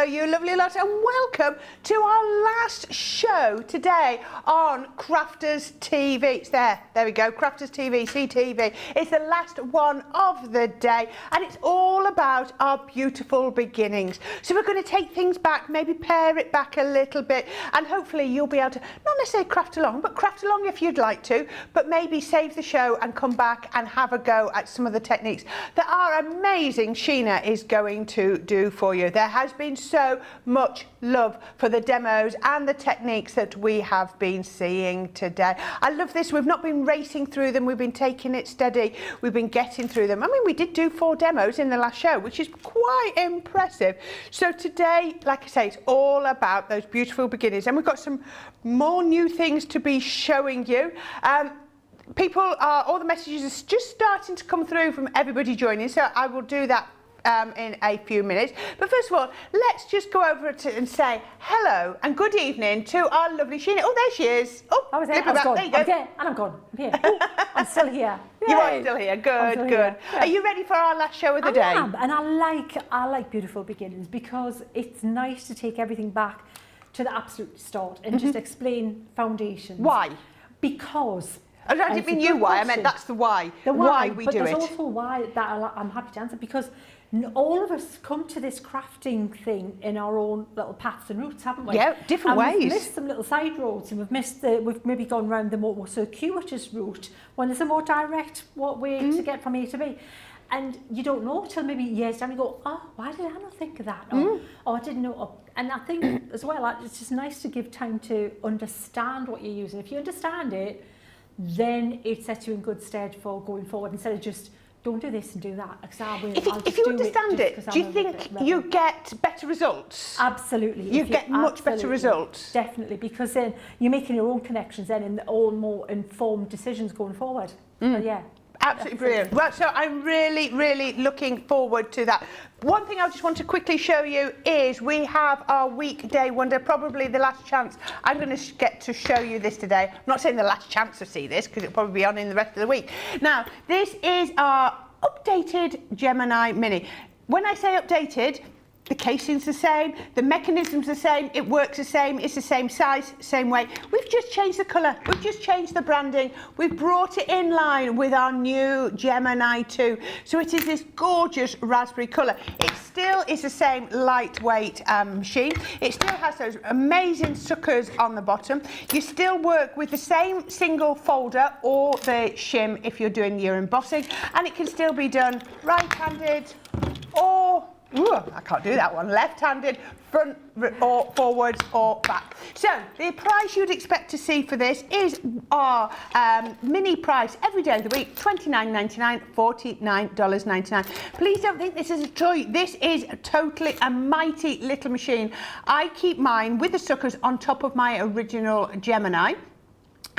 you lovely lot, and welcome to our last show today on Crafters TV. It's there we go, Crafters TV, CTV. It's the last one of the day, and it's all about our beautiful beginnings. So we're going to take things back, maybe pare it back a little bit, and hopefully you'll be able to, not necessarily craft along, but craft along if you'd like to, but maybe save the show and come back and have a go at some of the techniques that our amazing Sheena is going to do for you. There has been so much love for the demos and the techniques that we have been seeing today. I love this. We've not been racing through them. We've been taking it steady. We've been getting through them. I mean, we did do 4 demos in the last show, which is quite impressive. So today, like I say, it's all about those beautiful beginnings, and we've got some more new things to be showing you. People are, all the messages are just starting to come through from everybody joining, so I will do that in a few minutes. But first of all, let's just go over and say hello and good evening to our lovely Sheena. Oh, there she is. Oh, I was there. I was gone. There you go. I'm there, and I'm gone. I'm here. Oh, I'm still here. Yay. You are still here. Good, still good. Here. Are you ready for our last show of the day? I am, and I like beautiful beginnings because it's nice to take everything back to the absolute start and just explain foundations. Why? Because I didn't mean you why, I meant that's the why. The why we but do it. But there's also why that I'm happy to answer, because all of us come to this crafting thing in our own little paths and routes, haven't we? Yeah, different ways. We've missed some little side roads, and we've maybe gone around the more circuitous route when there's a more direct way to get from A to B. And you don't know till maybe years down, you go, oh, why did I not think of that? Or I didn't know. And I think as well, it's just nice to give time to understand what you're using. If you understand it, then it sets you in good stead for going forward, instead of just don't do this and do that. If you understand it, do you think you get better results? Absolutely. You get much better results. Definitely, because then you're making your own connections then and all more informed decisions going forward. So, yeah. Absolutely brilliant. Well, so I'm really, really looking forward to that. One thing I just want to quickly show you is we have our weekday wonder, probably the last chance. I'm going to get to show you this today. I'm not saying the last chance to see this, because it'll probably be on in the rest of the week. Now, this is our updated Gemini Mini. When I say updated, the casing's the same, the mechanism's the same, it works the same, it's the same size, same weight. We've just changed the colour, we've just changed the branding, we've brought it in line with our new Gemini 2. So it is this gorgeous raspberry colour. It still is the same lightweight machine. It still has those amazing suckers on the bottom. You still work with the same single folder or the shim if you're doing your embossing, and it can still be done right-handed or I can't do that one. Left-handed, front or forwards or back. So the price you'd expect to see for this is our mini price every day of the week, $29.99, $49.99. Please don't think this is a toy. This is totally a mighty little machine. I keep mine with the suckers on top of my original Gemini,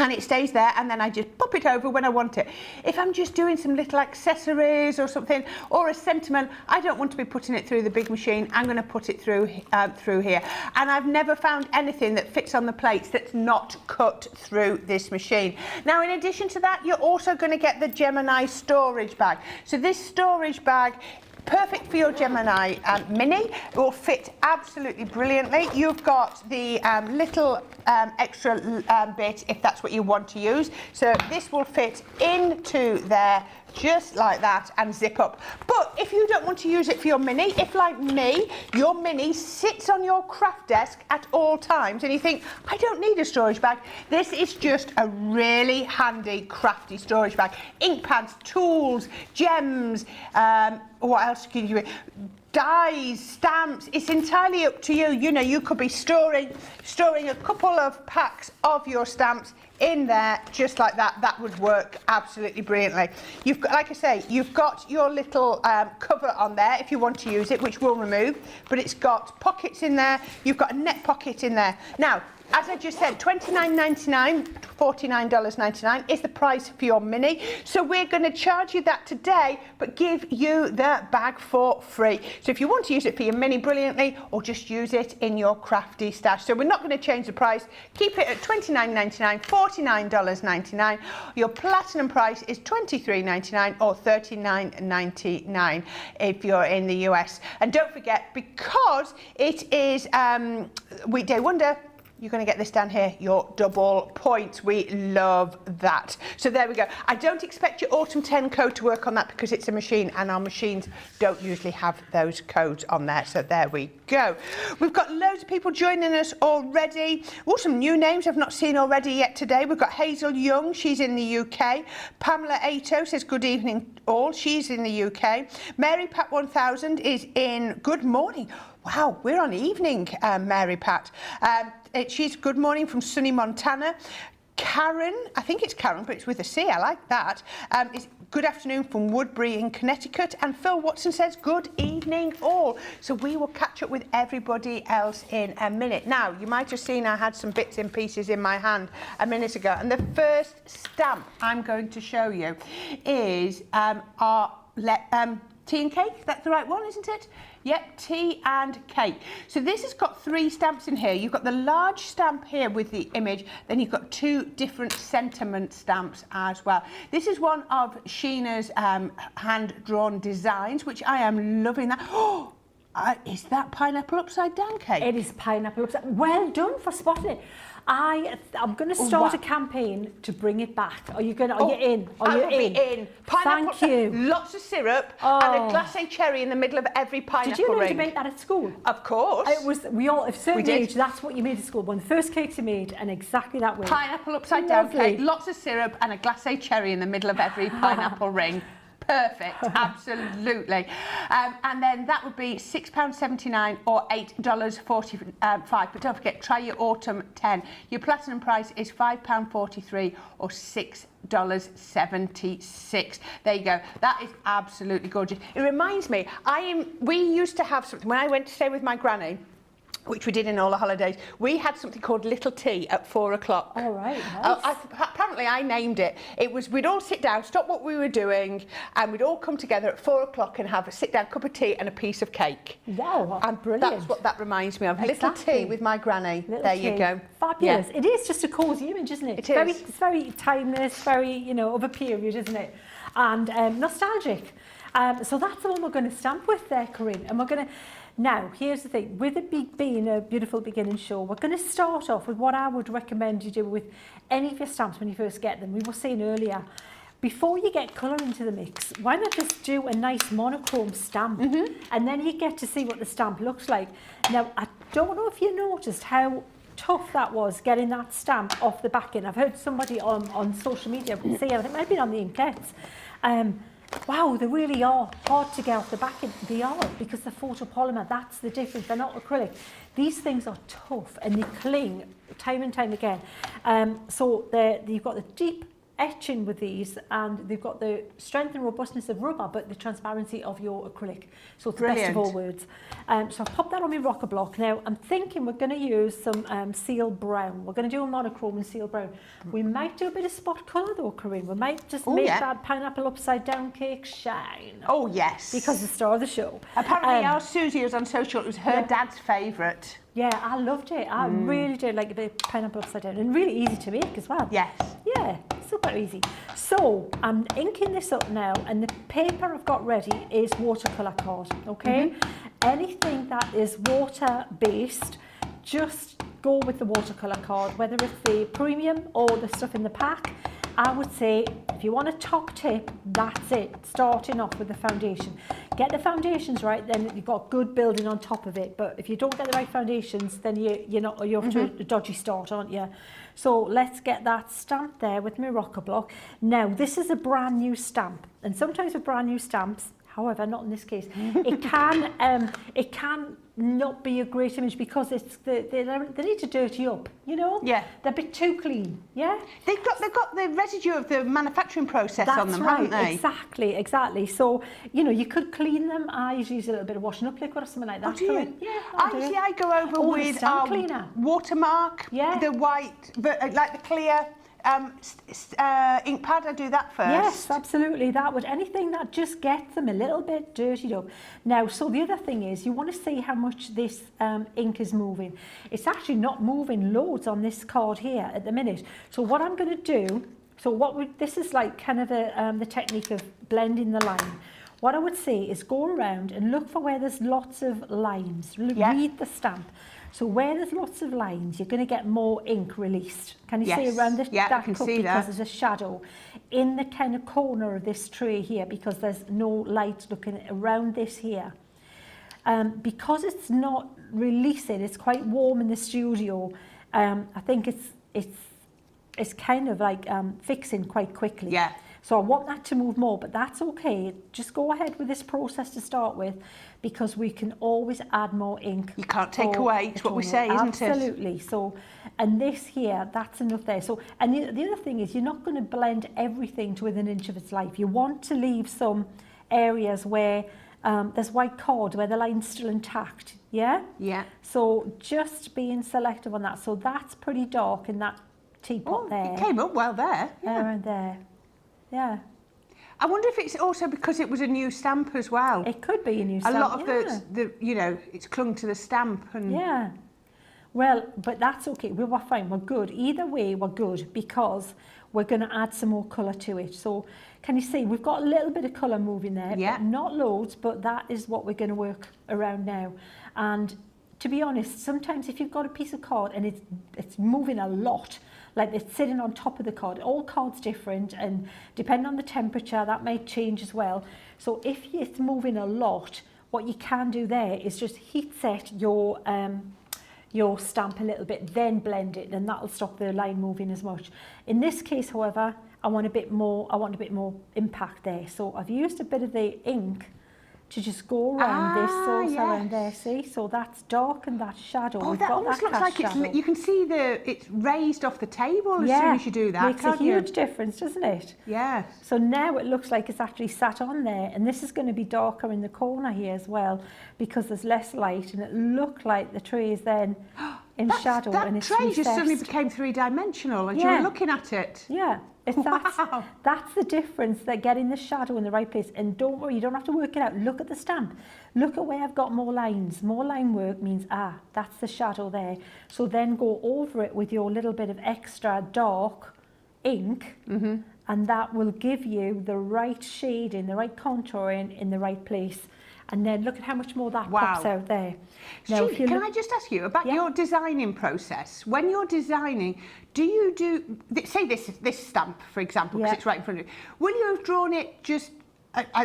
and it stays there, and then I just pop it over when I want it. If I'm just doing some little accessories or something, or a sentiment, I don't want to be putting it through the big machine. I'm going to put it through here. And I've never found anything that fits on the plates that's not cut through this machine. Now, in addition to that, you're also going to get the Gemini storage bag. So this storage bag, perfect for your Gemini Mini. It will fit absolutely brilliantly. You've got the little extra bit if that's what you want to use. So this will fit into there just like that and zip up. But if you don't want to use it for your Mini, if like me, your Mini sits on your craft desk at all times and you think, I don't need a storage bag, this is just a really handy crafty storage bag. Ink pads, tools, gems, what else can you do? Dies, stamps, it's entirely up to you. You know, you could be storing a couple of packs of your stamps in there just like that. That would work absolutely brilliantly. You've got, like I say, you've got your little cover on there if you want to use it, which we'll remove, but it's got pockets in there. You've got a net pocket in there. Now, as I just said, $29.99, $49.99 is the price for your mini. So we're going to charge you that today, but give you the bag for free. So if you want to use it for your mini brilliantly, or just use it in your crafty stash. So we're not going to change the price. Keep it at $29.99, $49.99. Your platinum price is $23.99 or $39.99 if you're in the US. And don't forget, because it is Weekday Wonder, you're going to get this down here, your double points. We love that. So there we go. I don't expect your Autumn 10 code to work on that because it's a machine, and our machines don't usually have those codes on there. So there we go. We've got loads of people joining us already. Oh, some new names I've not seen already yet today. We've got Hazel Young, she's in the UK. Pamela Ato says good evening all, she's in the UK. Mary Pat 1000 is in good morning. Wow, we're on evening, Mary Pat. She's good morning from sunny Montana. Karen, I think it's Karen, but it's with a C, I like that. It's good afternoon from Woodbury in Connecticut. And Phil Watson says good evening all. So we will catch up with everybody else in a minute. Now, you might have seen I had some bits and pieces in my hand a minute ago. And the first stamp I'm going to show you is our tea and cake. That's the right one, isn't it? Yep, tea and cake. So this has got 3 stamps in here. You've got the large stamp here with the image, then you've got 2 different sentiment stamps as well. This is one of Sheena's hand-drawn designs, which I am loving that. Oh, is that pineapple upside down cake? It is pineapple upside down. Well done for spotting it. I'm going to start a campaign to bring it back. Are you going? Are you in? Are you in? Be in. Pineapple, Thank you. Lots of syrup and a glacé cherry in the middle of every pineapple Did you know ring. you make that at school? Of course. It was. We all, at a certain age, that's what you made at school. One of the first cakes you made, and exactly that way. Pineapple upside down cake, lots of syrup and a glacé cherry in the middle of every pineapple ring. Perfect, absolutely. And then that would be £6.79 or $8.45. But don't forget, try your Autumn 10. Your platinum price is £5.43 or $6.76. There you go. That is absolutely gorgeous. It reminds me, we used to have something, when I went to stay with my granny, which we did in all the holidays, we had something called Little Tea at 4 o'clock. All right, nice. Apparently I named it. It was, we'd all sit down, stop what we were doing, and we'd all come together at 4 o'clock and have a sit-down cup of tea and a piece of cake. Wow, and brilliant. That's what that reminds me of. Exactly. Little tea with my granny. There you go. Fabulous. Yeah. It is just a cosy image, isn't it? It is. It's very timeless, very, of a period, isn't it? And nostalgic. So that's the one we're going to stamp with there, Corrine. And we're going to... Now, here's the thing, with it being a beautiful beginning show, we're going to start off with what I would recommend you do with any of your stamps when you first get them. We were saying earlier, before you get colour into the mix, why not just do a nice monochrome stamp? And then you get to see what the stamp looks like. Now, I don't know if you noticed how tough that was, getting that stamp off the back end. I've heard somebody on social media say, it might have been on the inklets, wow, they really are hard to get off the back end. They are, because they're photopolymer. That's the difference. They're not acrylic. These things are tough and they cling time and time again. So you've got the deep etching with these, and they've got the strength and robustness of rubber, but the transparency of your acrylic. So it's the best of all worlds. So I've popped that on my rocker block. Now I'm thinking we're going to use some seal brown. We're going to do a monochrome and seal brown. We might do a bit of spot colour though, Corrine. We might just make that pineapple upside down cake shine. Oh yes. Because the star of the show. Apparently our Susie was on social, it was her dad's favourite. Yeah, I loved it. I really did like a bit of pineapple upside down, and really easy to make as well. Yes. Yeah, super easy. So I'm inking this up now, and the paper I've got ready is watercolour card, okay? Anything that is water based, just go with the watercolour card, whether it's the premium or the stuff in the pack. I would say if you want a top tip, that's it, starting off with the foundation. Get the foundations right, then you've got good building on top of it. But if you don't get the right foundations, then you're off to a dodgy start, aren't you? So let's get that stamp there with my rocker block. Now, this is a brand new stamp. And sometimes with brand new stamps, however, not in this case, it can not be a great image because it's they need to dirty up, you know. Yeah. They're a bit too clean. Yeah. They've got the residue of the manufacturing process on them, right, haven't they? Exactly. So, you know, you could clean them. I usually use a little bit of washing up liquid or something like that. Oh, do you? Corinne. Yeah, I I go over with stamp cleaner. Watermark, Yeah. the white, like the clear ink pad. I do that first. Yes, absolutely. That would anything that just gets them a little bit dirtied up. Now, so the other thing is you want to see how much this ink is moving. It's actually not moving loads on this card here at the minute. So what I'm going to do, this is like kind of the technique of blending the line. What I would say is go around and look for where there's lots of lines. Read the stamp. So where there's lots of lines, you're going to get more ink released. Can you see around that cup because there's a shadow in the kind of corner of this tray here because there's no light looking around this here. Because it's not releasing, it's quite warm in the studio. I think it's kind of like fixing quite quickly. Yeah. So I want that to move more, but that's okay. Just go ahead with this process to start with because we can always add more ink. You can't take away, it's what we say, isn't it? Absolutely. So, and this here, that's enough there. So, and the other thing is you're not going to blend everything to within an inch of its life. You want to leave some areas where there's white card, where the line's still intact. Yeah? Yeah. So just being selective on that. So that's pretty dark in that teapot there. It came up well there. Yeah. Around there. Yeah. I wonder if it's also because it was a new stamp as well. It could be a new stamp. A lot of the you know, it's clung to the stamp and yeah. Well, but that's okay. We were fine. We're good. Either way, we're good because we're going to add some more colour to it. So can you see we've got a little bit of colour moving there, but not loads, but that is what we're going to work around now. And to be honest, sometimes if you've got a piece of card and it's moving a lot, like it's sitting on top of the card, all cards different and depending on the temperature, that may change as well. So if it's moving a lot, what you can do there is just heat set your stamp a little bit, then blend it, and that'll stop the line moving as much. In this case, however, I want a bit more impact there. So I've used a bit of the ink to just go around this also around there, see? So that's dark and that's shadow. Oh, We've that got almost that looks like shadow. you can see it's raised off the table as soon as you do that, makes a huge difference, doesn't it? Yeah. So now it looks like it's actually sat on there, and this is going to be darker in the corner here as well because there's less light, and it looked like the tray is then in shadow and it's tray just suddenly recessed. became three-dimensional as you were looking at it. Yeah. That's the difference, they're getting the shadow in the right place. And don't worry, you don't have to work it out. Look at the stamp. Look at where I've got more lines. More line work means, that's the shadow there. So then go over it with your little bit of extra dark ink, and that will give you the right shading, the right contouring in the right place. And then look at how much more that pops out there. Now, Sheena, can I just ask you about your designing process? When you're designing, do you say this stamp, for example, because it's right in front of you. Will you have drawn it just,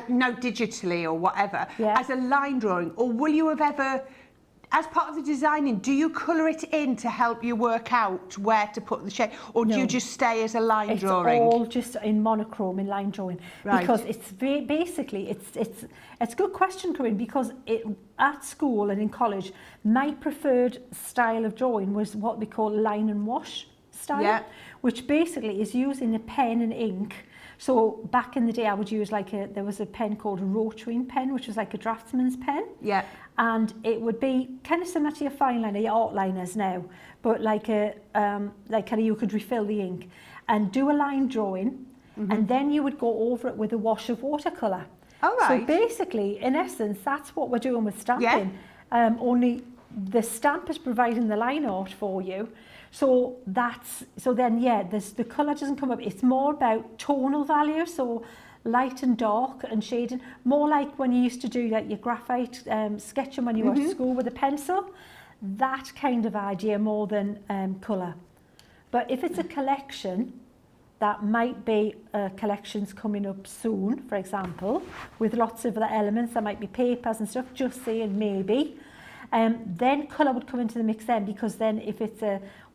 no, digitally or whatever, as a line drawing? Or will you have ever, as part of the designing, do you colour it in to help you work out where to put the shade? Or do you just stay as a line drawing? It's all just in monochrome, in line drawing. Right. Because it's basically, it's a good question, Corrine, because at school and in college, my preferred style of drawing was what we call line and wash style, which basically is using a pen and ink. So back in the day, I would use there was a pen called a rotary pen, which was like a draftsman's pen. Yeah. And it would be kind of similar to your fine liner, your art liners now, but like you could refill the ink and do a line drawing, and then you would go over it with a wash of watercolor. All right. So basically, in essence, that's what we're doing with stamping. Yeah. Only the stamp is providing the line art for you. So then the colour doesn't come up. It's more about tonal value, so light and dark and shading, more like when you used to do like your graphite sketching when you were at school with a pencil, that kind of idea more than colour. But if it's a collection, that might be collections coming up soon, for example, with lots of the elements, there might be papers and stuff, just saying maybe. Then colour would come into the mix then, because then if it's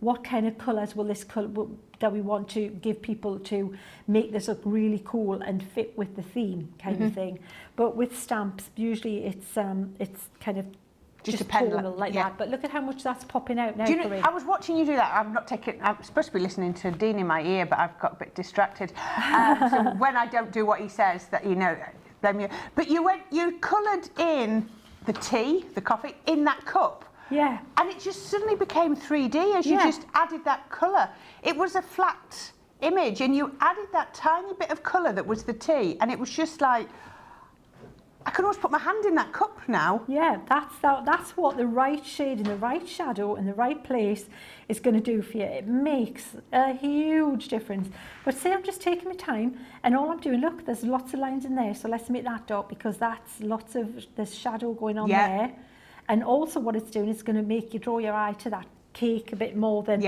what kind of colours will this colour that we want to give people to make this look really cool and fit with the theme kind of thing. But with stamps, usually it's kind of Just a pen tonal like yeah. that. But look at how much that's popping out now, Do you know, Corrine. I was watching you do that. I'm supposed to be listening to Dean in my ear, but I've got a bit distracted. So when I don't do what he says, that you know, then but you coloured in the tea, the coffee, in that cup. Yeah. And it just suddenly became 3D as you just added that colour. It was a flat image, and you added that tiny bit of colour that was the tea, and it was just like, I can almost put my hand in that cup now. Yeah, that's what the right shade and the right shadow in the right place is going to do for you. It makes a huge difference. But say I'm just taking my time, and all I'm doing, look, there's lots of lines in there, so let's make that dot, because that's there's shadow going on there. And also what it's doing is going to make you draw your eye to that cake a bit more than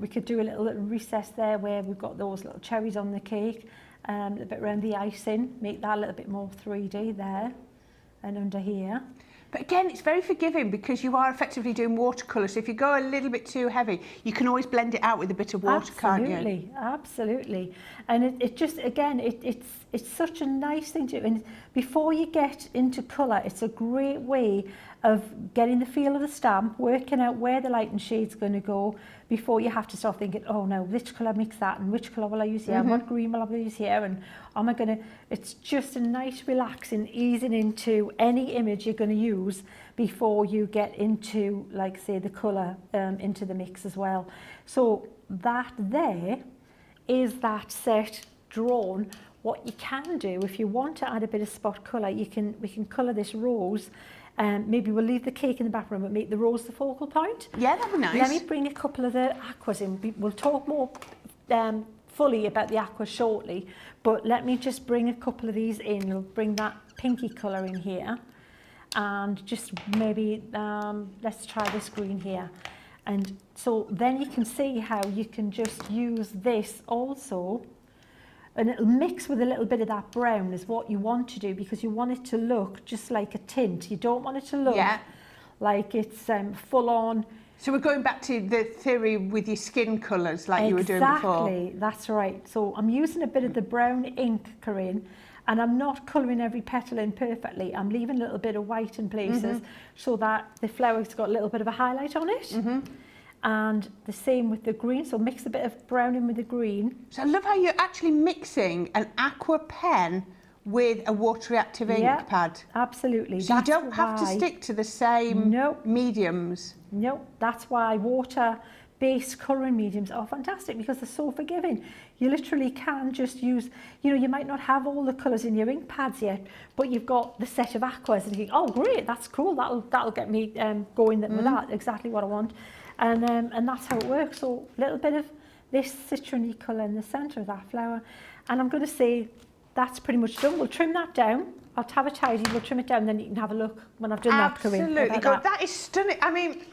we could do a little recess there where we've got those little cherries on the cake. A little bit around the icing, make that a little bit more 3D there and under here. But again, it's very forgiving because you are effectively doing watercolour. So if you go a little bit too heavy, you can always blend it out with a bit of water, can't you? Absolutely, absolutely. And it just, again, it's such a nice thing to do. And before you get into colour, it's a great way of getting the feel of the stamp, working out where the light and shade's going to go before you have to start thinking, oh no, which colour mix that, and which colour will I use here, and what green will I use here, and am I going to... It's just a nice relaxing, easing into any image you're going to use before you get into, like say, the colour into the mix as well. So that there is that set drawn. What you can do, if you want to add a bit of spot colour, we can colour this rose. Maybe we'll leave the cake in the background, but make the rose the focal point. Yeah, that'd be nice. Let me bring a couple of the aquas in. We'll talk more fully about the aquas shortly, but let me just bring a couple of these in. We'll bring that pinky colour in here, and just maybe let's try this green here. And so then you can see how you can just use this also. And it'll mix with a little bit of that brown is what you want to do, because you want it to look just like a tint. You don't want it to look like it's full on. So we're going back to the theory with your skin colours like you were doing before. Exactly, that's right. So I'm using a bit of the brown ink, Corrine, and I'm not colouring every petal in perfectly. I'm leaving a little bit of white in places so that the flower's got a little bit of a highlight on it. And the same with the green, so mix a bit of brown in with the green. So I love how you're actually mixing an aqua pen with a water reactive ink pad. Absolutely. So you don't have to stick to the same mediums. No, that's why water-based colouring mediums are fantastic, because they're so forgiving. You literally can just use, you know, you might not have all the colours in your ink pads yet, but you've got the set of aquas and you think, oh great, that's cool, that'll get me going with that, exactly what I want. And that's how it works. So a little bit of this citrony colour in the centre of that flower. And I'm going to say that's pretty much done. We'll trim that down. I'll have a tidy, we'll trim it down, then you can have a look when I've done that. Absolutely. That is stunning. I mean,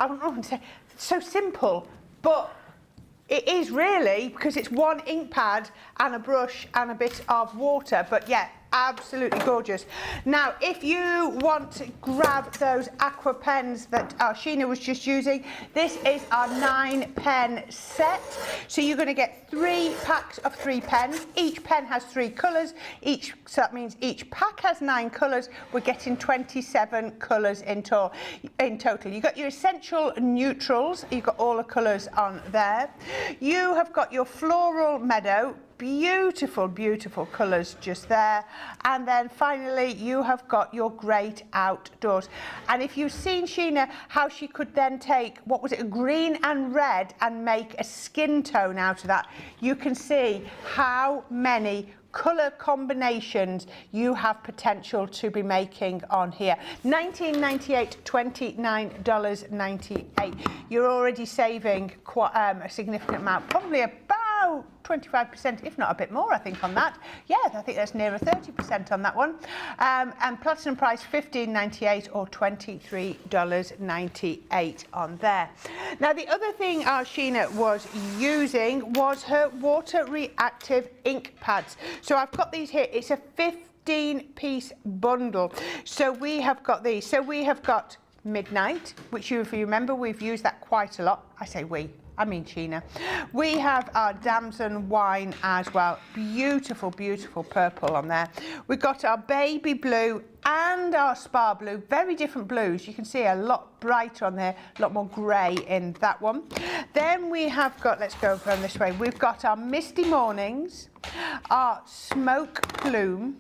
I don't know what to say. It's so simple, but it is really, because it's one ink pad and a brush and a bit of water. But yeah, absolutely gorgeous. Now, if you want to grab those aqua pens that Sheena was just using, this is our 9-pen set. So you're going to get 3 packs of 3 pens. Each pen has 3 colours. So that means each pack has 9 colours. We're getting 27 colours in total. You've got your essential neutrals. You've got all the colours on there. You have got your floral meadow. Beautiful, beautiful colours just there. And then finally, you have got your great outdoors. And if you've seen Sheena, how she could then take, what was it, a green and red and make a skin tone out of that, you can see how many colour combinations you have potential to be making on here. $19.98, $29.98. You're already saving quite a significant amount, probably about 25%, if not a bit more, I think, on that. Yeah, I think that's nearer 30% on that one. And platinum price $15.98 or $23.98 on there. Now, the other thing Sheena was using was her water reactive ink pads. So I've got these here. It's a 15-piece bundle. So we have got these. So we have got Midnight, which if you remember, we've used that quite a lot. I say we. I mean Sheena. We have our damson wine as well. Beautiful, beautiful purple on there. We've got our baby blue and our spa blue. Very different blues. You can see a lot brighter on there, a lot more grey in that one. Then we have got, let's go from this way. We've got our misty mornings, our smoke plume,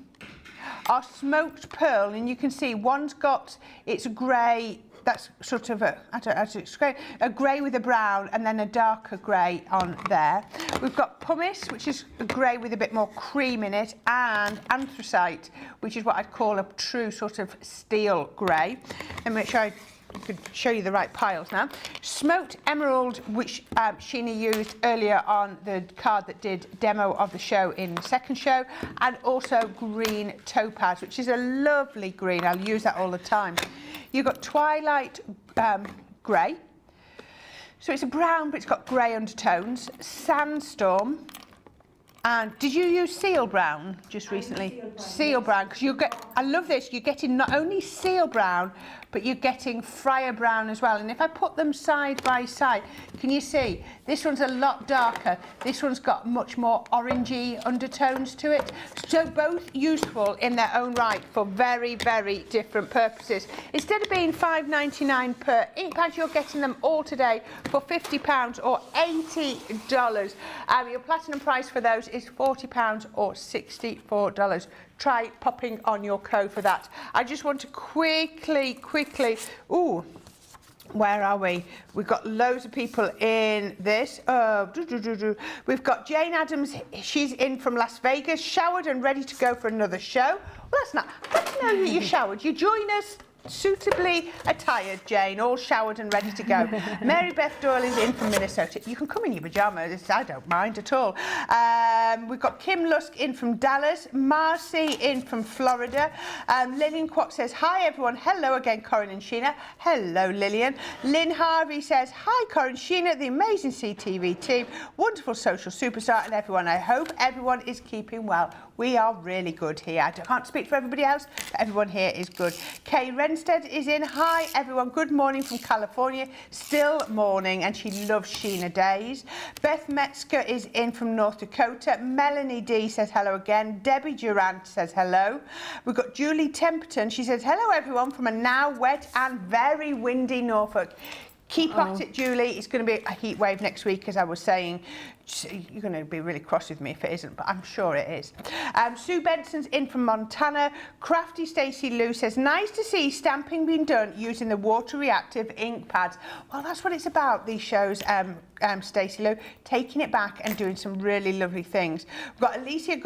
our smoked pearl, and you can see one's got, it's grey, that's sort of a, I don't know how to explain, a grey with a brown and then a darker grey on there. We've got pumice, which is a grey with a bit more cream in it, and anthracite, which is what I'd call a true sort of steel grey. Let me make sure I could show you the right piles now. Smoked emerald, which Sheena used earlier on the card that did demo of the show in the second show, and also green topaz, which is a lovely green. I'll use that all the time. You've got twilight grey, so it's a brown but it's got grey undertones. Sandstorm. And did you use seal brown just recently? Seal brown, because you get, I love this, you're getting not only seal brown, but you're getting Friar brown as well. And if I put them side by side, can you see? This one's a lot darker. This one's got much more orangey undertones to it. So both useful in their own right for very, very different purposes. Instead of being $5.99 per ink pad, you're getting them all today for £50 or $80. Your platinum price for those is £40 or $64. Try popping on your code for that. I just want to quickly, ooh, where are we? We've got loads of people in this. We've got Jane Adams, she's in from Las Vegas, showered and ready to go for another show. Well, that's not, how do you know that you showered? You join us suitably attired, Jane, all showered and ready to go. Mary Beth Doyle is in from Minnesota. You can come in your pyjamas, I don't mind at all. We've got Kim Lusk in from Dallas, Marcy in from Florida. Lillian Quat says, hi everyone, hello again, Corrine and Sheena. Hello, Lillian. Lynn Harvey says, hi Corrine, Sheena, the amazing CTV team, wonderful social superstar, and everyone. I hope everyone is keeping well. We are really good here. I can't speak for everybody else, but everyone here is good. Kay Renstead is in. Hi, everyone. Good morning from California. Still morning, and she loves Sheena days. Beth Metzger is in from North Dakota. Melanie D says hello again. Debbie Durant says hello. We've got Julie Temperton. She says, hello, everyone, from a now wet and very windy Norfolk. Keep at it, Julie. It's going to be a heat wave next week, as I was saying. You're going to be really cross with me if it isn't, but I'm sure it is. Sue Benson's in from Montana. Crafty Stacey Lou says, nice to see stamping being done using the water reactive ink pads. Well, that's what it's about, these shows, Stacey Lou, taking it back and doing some really lovely things. We've got Alicia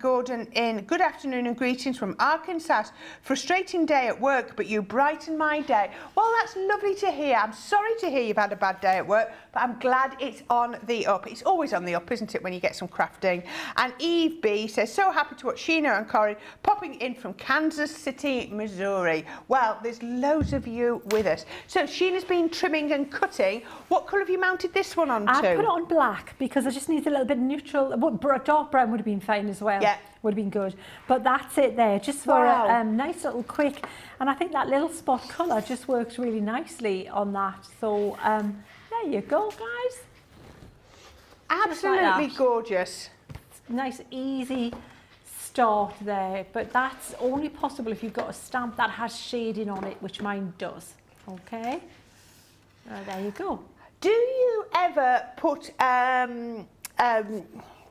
Gordon in. Good afternoon and greetings from Arkansas. Frustrating day at work, but you brighten my day. Well, that's lovely to hear. I'm sorry to hear you've had a bad day at work, but I'm glad it's on the up. It's always on the up, isn't it, when you get some crafting? And Eve B says, so happy to watch Sheena and Corrine popping in from Kansas City, Missouri. Well, there's loads of you with us. So Sheena's been trimming and cutting. What colour have you mounted this one on to? I put it on black because I just need a little bit neutral. Dark brown would have been fine as well. Yeah. Would have been good. But that's it there, just for a nice little quick, and I think that little spot colour just works really nicely on that. So there you go, guys. Absolutely like gorgeous. Nice, easy start there, but that's only possible if you've got a stamp that has shading on it, which mine does. Okay, there you go. Do you ever put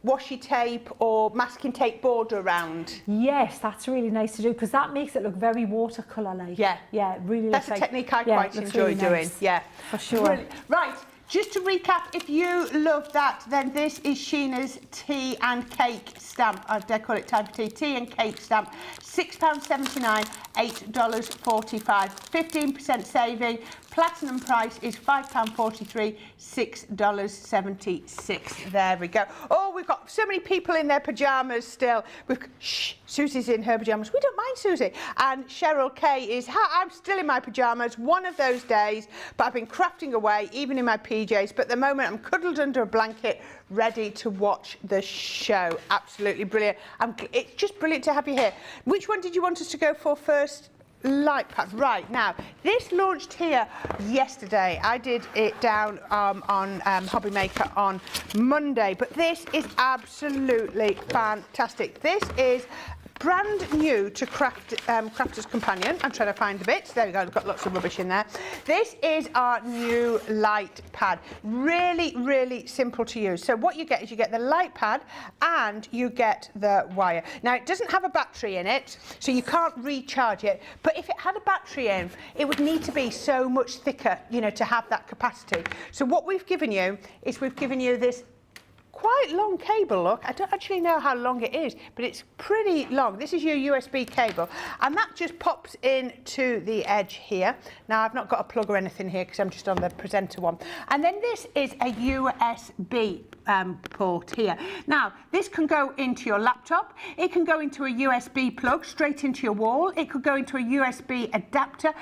washi tape or masking tape border around? Yes, that's really nice to do because that makes it look very watercolour-like. Yeah, yeah, really. That's a technique I quite enjoy really doing. Nice. Yeah, for sure. Brilliant. Right. Just to recap, if you love that, then this is Sheena's tea and cake stamp. They call it time for tea and cake stamp. £6.79, $8.45, 15% saving. Platinum price is £5.43, $6.76. There we go. Oh, we've got so many people in their pyjamas still. Susie's in her pyjamas. We don't mind Susie. And Cheryl Kay is, I'm still in my pyjamas, one of those days, but I've been crafting away, even in my PJs. But at the moment, I'm cuddled under a blanket, ready to watch the show. Absolutely brilliant. It's just brilliant to have you here. Which one did you want us to go for first? light pad. Right, now, this launched here yesterday. I did it down on Hobby Maker on Monday, but this is absolutely fantastic. This is brand new to Crafter's Companion. I'm trying to find the bits. There we go, I've got lots of rubbish in there. This is our new light pad. Really, really simple to use. So what you get is you get the light pad and you get the wire. Now, it doesn't have a battery in it, so you can't recharge it. But if it had a battery in, it would need to be so much thicker, you know, to have that capacity. So what we've given you is we've given you this quite long cable. Look, I don't actually know how long it is, but it's pretty long. This is your USB cable, and that just pops into the edge here. Now, I've not got a plug or anything here because I'm just on the presenter one. And then this is a USB port here. Now, this can go into your laptop. It can go into a USB plug straight into your wall. It could go into a USB adapter.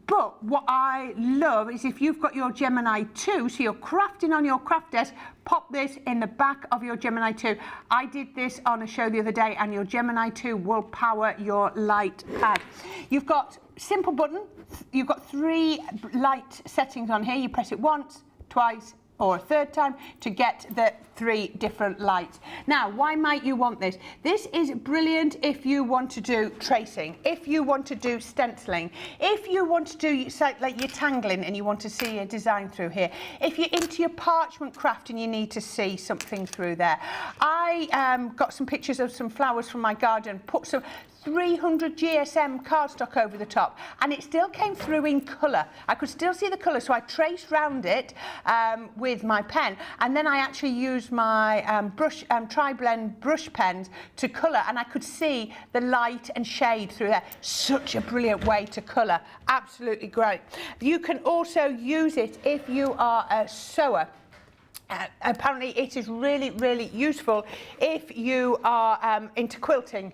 But what I love is if you've got your Gemini 2, so you're crafting on your craft desk, pop this in the back of your Gemini 2. I did this on a show the other day, and your Gemini 2 will power your light pad. You've got simple button. You've got 3 light settings on here. You press it once, twice, or a third time to get the 3 different lights. Now, why might you want this? This is brilliant if you want to do tracing, if you want to do stenciling, if you want to do like your tangling and you want to see a design through here, if you're into your parchment craft and you need to see something through there. I got some pictures of some flowers from my garden, put some 300 GSM cardstock over the top, and it still came through in colour. I could still see the colour, so I traced round it with my pen, and then I actually used my tri-blend brush pens to colour, and I could see the light and shade through there. Such a brilliant way to colour. Absolutely great. You can also use it if you are a sewer. Apparently it is really, really useful if you are into quilting.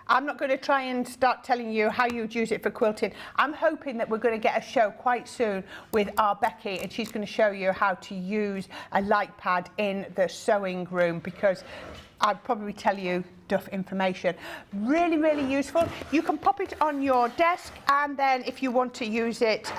I'm not going to try and start telling you how you'd use it for quilting. I'm hoping that we're going to get a show quite soon with our Becky, and she's going to show you how to use a light pad in the sewing room, because I'd probably tell you duff information. Really, really useful. You can pop it on your desk, and then if you want to use it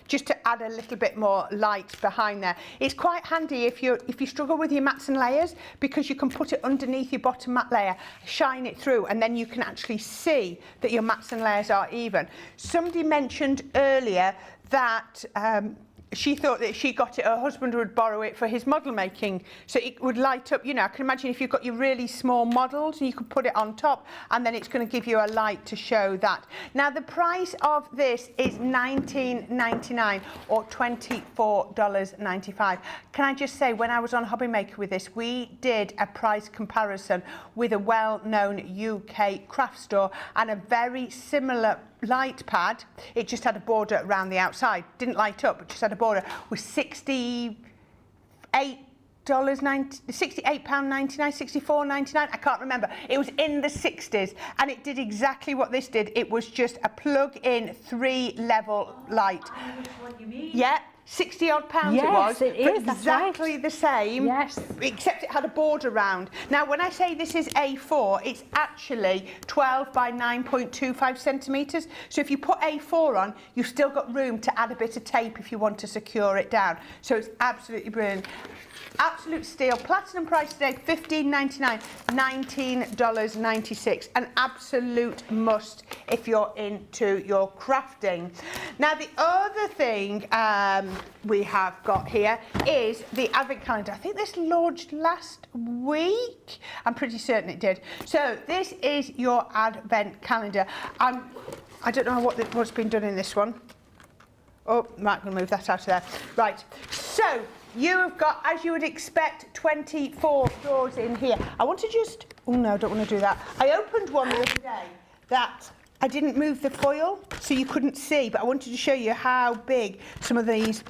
just to add a little bit more light behind there. It's quite handy if you struggle with your mats and layers, because you can put it underneath your bottom mat layer, shine it through, and then you can actually see that your mats and layers are even. Somebody mentioned earlier that she thought that she got it, her husband would borrow it for his model making, so it would light up. You know, I can imagine if you've got your really small models and you could put it on top, and then it's going to give you a light to show that. Now, the price of this is $19.99 or $24.95. Can I just say, when I was on Hobby Maker with this, we did a price comparison with a well-known UK craft store, and a very similar light pad, it just had a border around the outside, didn't light up, but just had a border, was £68.99, £64.99, I can't remember. It was in the 60s, and it did exactly what this did. It was just a plug-in 3-level light. I know which one you mean. Yeah. 60 odd pounds yes, it was, it is, but exactly right. the same, yes. Except it had a border round. Now, when I say this is A4, it's actually 12 by 9.25 centimetres. So if you put A4 on, you've still got room to add a bit of tape if you want to secure it down. So it's absolutely brilliant. Absolute steal. Platinum price today, $15.99, $19.96. An absolute must if you're into your crafting. Now, the other thing we have got here is the advent calendar. I think this launched last week. I'm pretty certain it did. So this is your advent calendar. I don't know what's been done in this one. Oh, right, I'm going to move that out of there. Right, so you have got, as you would expect, 24 drawers in here. I want to just, oh no, I don't want to do that. I opened one the other day that I didn't move the foil, so you couldn't see, but I wanted to show you how big some of these,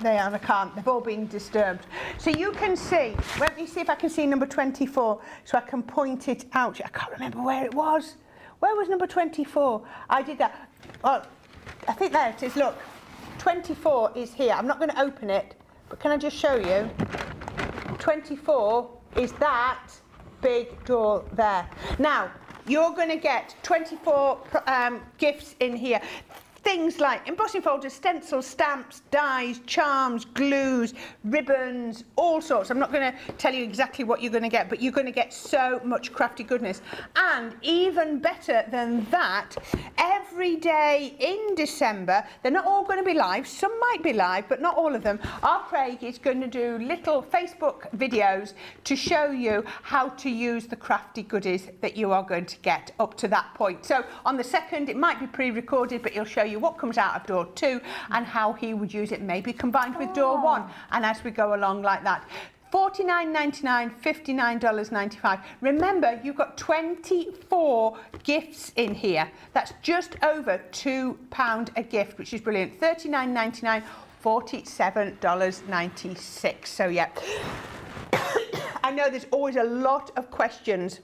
they are, I can't, they've all been disturbed. So you can see, let me see if I can see number 24, so I can point it out. I can't remember where it was. Where was number 24? I did that. Oh, I think there it is, look. 24 is here. I'm not going to open it, but can I just show you? 24 is that big door there. Now, you're going to get 24 gifts in here. Things like embossing folders, stencils, stamps, dies, charms, glues, ribbons, all sorts. I'm not going to tell you exactly what you're going to get, but you're going to get so much crafty goodness. And even better than that, every day in December, they're not all going to be live. Some might be live, but not all of them. Our Craig is going to do little Facebook videos to show you how to use the crafty goodies that you are going to get up to that point. So on the 2nd, it might be pre-recorded, but he'll show you what comes out of door 2 and how he would use it, maybe combined with door 1, and as we go along like that. $49.99, $59.95. Remember, you've got 24 gifts in here. That's just over £2 a gift, which is brilliant. $39.99, $47.96. So yeah, I know there's always a lot of questions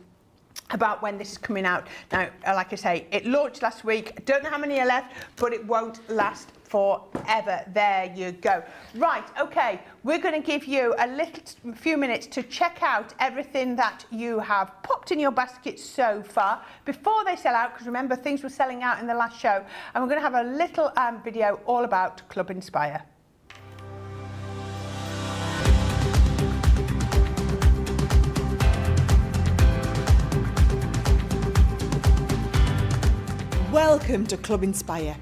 about when this is coming out. Now, like I say, it launched last week. I don't know how many are left, but it won't last forever. There you go. Right, okay, we're going to give you a few minutes to check out everything that you have popped in your basket so far before they sell out, because remember, things were selling out in the last show, and we're going to have a little video all about Club Inspire. Welcome to Club Inspire,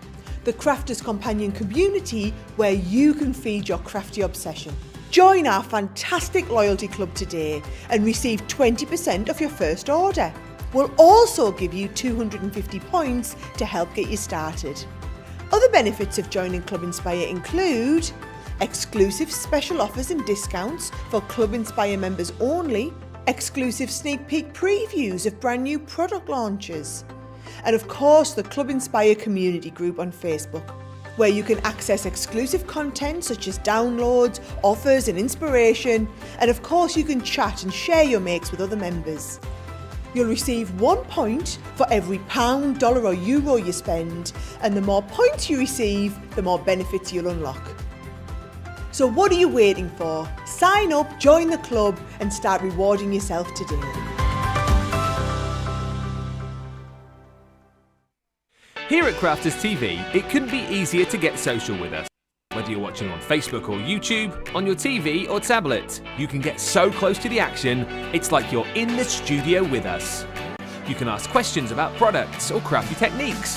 the crafters' companion community where you can feed your crafty obsession. Join our fantastic loyalty club today and receive 20% off your first order. We'll also give you 250 points to help get you started. Other benefits of joining Club Inspire include exclusive special offers and discounts for Club Inspire members only, exclusive sneak peek previews of brand new product launches, and of course the Club Inspire community group on Facebook, where you can access exclusive content such as downloads, offers and inspiration, and of course you can chat and share your makes with other members. You'll receive 1 point for every £1, dollar or euro you spend, and the more points you receive, the more benefits you'll unlock. So what are you waiting for? Sign up, join the club and start rewarding yourself today. Here at Crafters TV, it couldn't be easier to get social with us. Whether you're watching on Facebook or YouTube, on your TV or tablet, you can get so close to the action, it's like you're in the studio with us. You can ask questions about products or crafty techniques.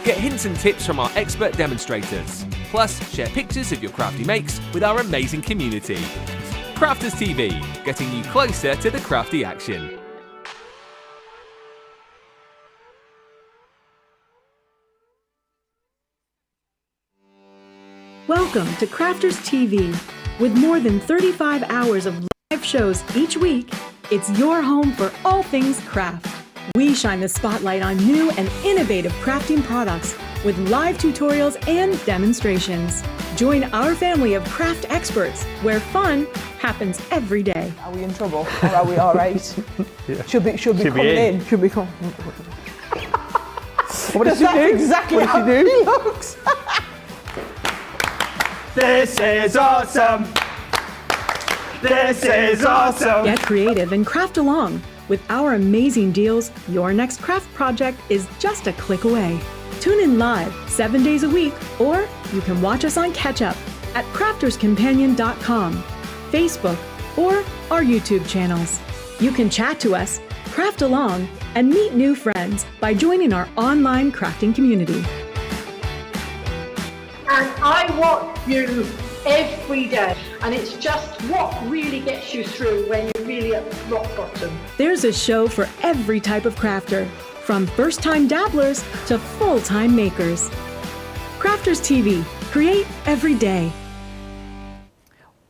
Get hints and tips from our expert demonstrators. Plus, share pictures of your crafty makes with our amazing community. Crafters TV, getting you closer to the crafty action. Welcome to Crafters TV. With more than 35 hours of live shows each week, it's your home for all things craft. We shine the spotlight on new and innovative crafting products with live tutorials and demonstrations. Join our family of craft experts where fun happens every day. Are we in trouble or are we all right? Yeah. Should be coming in. Should be coming. What does she do? Exactly What does how she do? he looks. This is awesome! This is awesome! Get creative and craft along. With our amazing deals, your next craft project is just a click away. Tune in live 7 days a week, or you can watch us on catch up at crafterscompanion.com, Facebook, or our YouTube channels. You can chat to us, craft along, and meet new friends by joining our online crafting community. And I watch you every day, and it's just what really gets you through when you're really at rock bottom. There's a show for every type of crafter, from first-time dabblers to full-time makers. Crafters TV, create every day.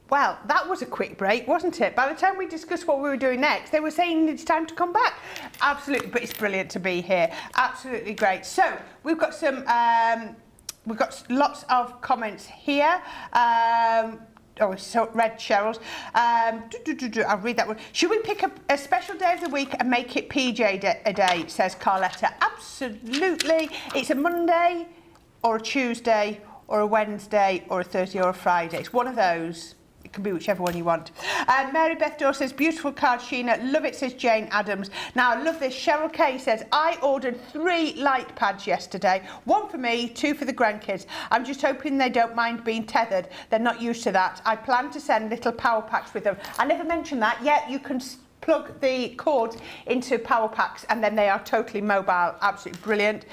Well, that was a quick break, wasn't it? By the time we discussed what we were doing next, they were saying it's time to come back. Absolutely, but it's brilliant to be here. Absolutely great. So we've got some, we've got lots of comments here. Oh, so read Cheryl's. I'll read that one. Should we pick up a special day of the week and make it PJ a day, says Carletta. Absolutely. It's a Monday or a Tuesday or a Wednesday or a Thursday or a Friday. It's one of those. it can be whichever one you want. Mary Beth Dawes says, beautiful card, Sheena. Love it, says Jane Adams. Now, I love this. Cheryl Kay says, I ordered 3 light pads yesterday. 1 for me, 2 for the grandkids. I'm just hoping they don't mind being tethered. They're not used to that. I plan to send little power packs with them. I never mentioned that. Yeah, you can plug the cords into power packs and then they are totally mobile. Absolutely brilliant.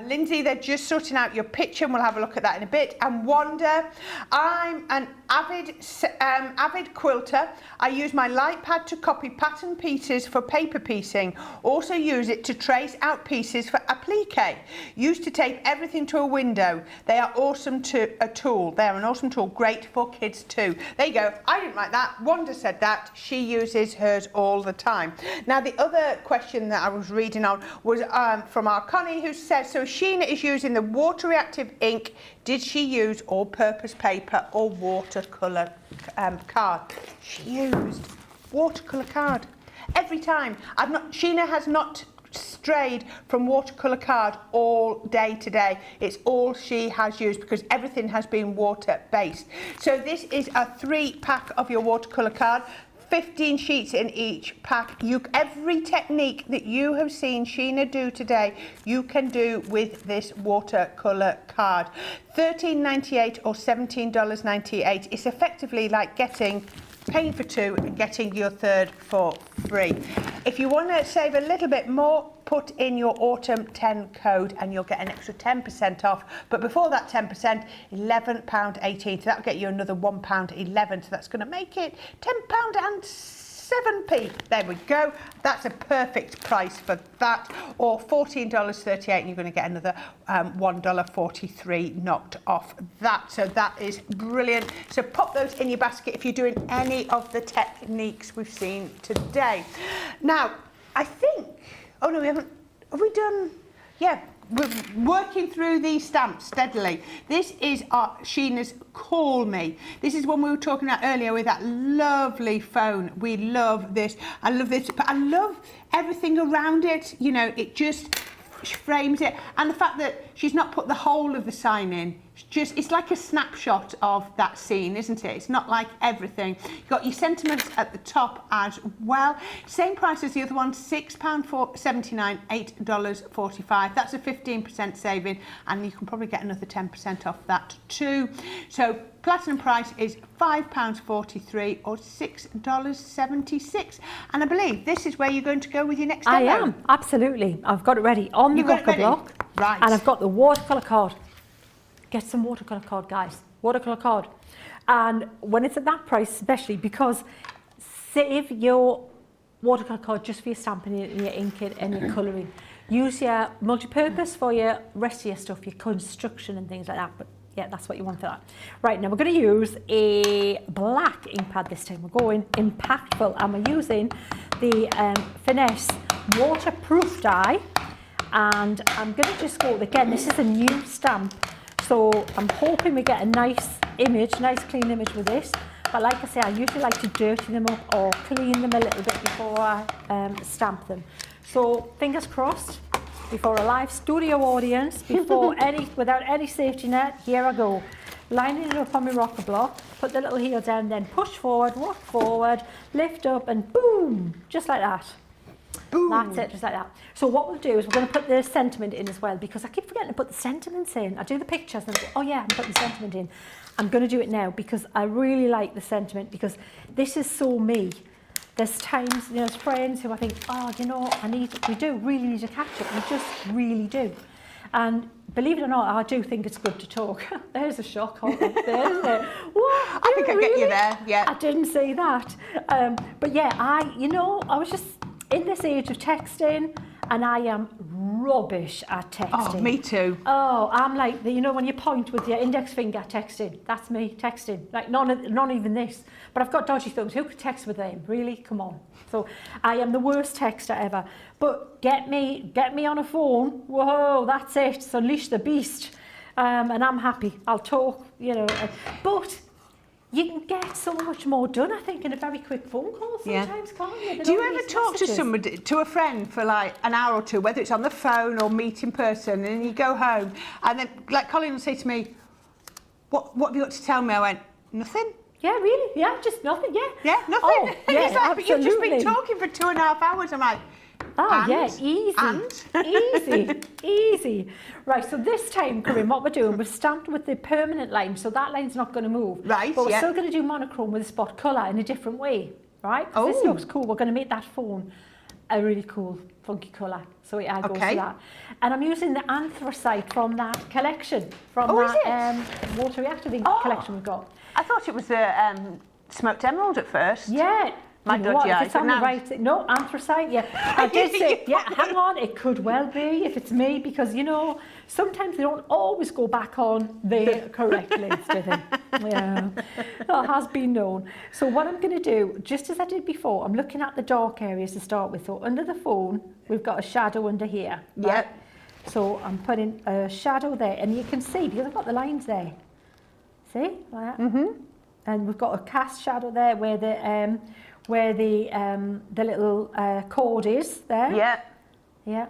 Lindsay, they're just sorting out your picture and we'll have a look at that in a bit. And Wanda, I'm an avid quilter. I use my light pad to copy pattern pieces for paper piecing. Also use it to trace out pieces for applique. Used to tape everything to a window. They are awesome a tool. They are an awesome tool. Great for kids too. There you go. I didn't like that. Wanda said that. She uses hers all the time. Now the other question that I was reading on was from our Connie, who says, so Sheena is using the water reactive ink. Did she use all-purpose paper or watercolor card? She used watercolor card every time. Sheena has not strayed from watercolor card all day today. It's all she has used because everything has been water based. So this is a 3-pack of your watercolor card. 15 sheets in each pack. Every technique that you have seen Sheena do today, you can do with this watercolor card. $13.98 or $17.98. It's effectively like paying for 2 and getting your 3rd for free. If you want to save a little bit more, put in your autumn 10 code and you'll get an extra 10% off. But before that 10%, £11.18. So that'll get you another £1.11. So that's going to make it £10.07. There we go. That's a perfect price for that. Or $14.38 and you're going to get another $1.43 knocked off that. So that is brilliant. So pop those in your basket if you're doing any of the techniques we've seen today. Now, I think, oh no, we haven't, have we done, yeah, we're working through these stamps steadily. This is Sheena's Call Me. This is one we were talking about earlier with that lovely phone. We love this. I love this, but I love everything around it. You know, it just frames it. And the fact that she's not put the whole of the sign in. It's like a snapshot of that scene, isn't it? It's not like everything. You've got your sentiments at the top as well. Same price as the other one, £6.79, $8.45. That's a 15% saving, and you can probably get another 10% off that too. So platinum price is £5.43 or $6.76. And I believe this is where you're going to go with your next demo. I am, absolutely. I've got it ready on the rocker block. Right. And I've got the watercolour card. Get some watercolour card, guys. Watercolour card. And when it's at that price, especially because save your watercolour card just for your stamping and your inking and your colouring. Use your multi-purpose for your rest of your stuff, your construction and things like that. But yeah, that's what you want for that. Right, now we're going to use a black ink pad this time. We're going impactful, and we're using the Finesse waterproof die. And I'm going to just go, again, this is a new stamp. So I'm hoping we get a nice image, nice clean image with this. But like I say, I usually like to dirty them up or clean them a little bit before I stamp them. So fingers crossed, before a live studio audience, without any safety net, here I go. Lining it up on my rocker block, put the little heel down, then push forward, rock forward, lift up and boom, just like that. Boom. That's it, just like that. So what we'll do is we're going to put the sentiment in as well, because I keep forgetting to put the sentiments in. I do the pictures and I go, oh yeah, I'm putting the sentiment in. I'm going to do it now because I really like the sentiment, because this is so me. There's times, you know, there's friends who I think, oh, you know, we do really need to catch up. We just really do. And believe it or not, I do think it's good to talk. There's a shock there, isn't it? What? I think I get you there, yeah. I didn't say that. But yeah, I was just in this age of texting, and I am rubbish at texting. Oh, me too. Oh, I'm like, you know, when you point with your index finger texting, that's me texting. Like, not even this. But I've got dodgy thumbs. Who could text with them? Really? Come on. So I am the worst texter ever. But get me on a phone. Whoa, that's it. It's unleash the beast. And I'm happy. I'll talk, you know. But you can get so much more done, I think, in a very quick phone call sometimes, can't you? Do you ever talk to somebody, to a friend for like an hour or two, whether it's on the phone or meet in person, and then you go home, and then, like, Colin will say to me, what have you got to tell me? I went, nothing. Yeah, really? Yeah, just nothing, yeah. Yeah, nothing. Oh, yeah, It's like, you've just been absolutely. talking for 2.5 hours. I'm like, Oh, and, yeah, easy, easy. Right, so this time, Corrine, what we're doing, we've stamped with the permanent line, so that line's not going to move. Right, But we're yeah. still going to do monochrome with a spot colour in a different way, right? 'Cause this Oh. looks cool. We're going to make that phone a really cool, funky colour. So it goes Okay. to that. And I'm using the anthracite from that collection, from Oh, is that water reactive ink collection we've got. I thought it was the smoked emerald at first. Yeah. My You know dodgy what, if eyes, it's on but the now- right, no, anthracite, yeah. I did say, yeah, hang on, it could well be if it's me, because, you know, sometimes they don't always go back on there correctly, do they? Yeah, that has been known. So what I'm going to do, just as I did before, I'm looking at the dark areas to start with. So under the phone, we've got a shadow under here. Right? Yep. So I'm putting a shadow there, and you can see, because I've got the lines there. See? Like that. Mm-hmm. And we've got a cast shadow there where the little cord is there. Yeah. Yeah.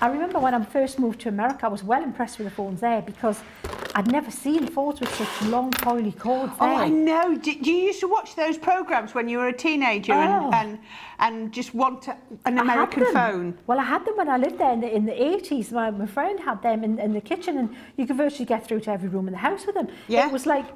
I remember when I first moved to America, I was well impressed with the phones there because I'd never seen phones with such long, coily cords there. Oh, I know. Did you used to watch those programs when you were a teenager and just want an American I had them. phone? Well, I had them when I lived there in the 80s. My friend had them in the kitchen, and you could virtually get through to every room in the house with them. Yeah. It was like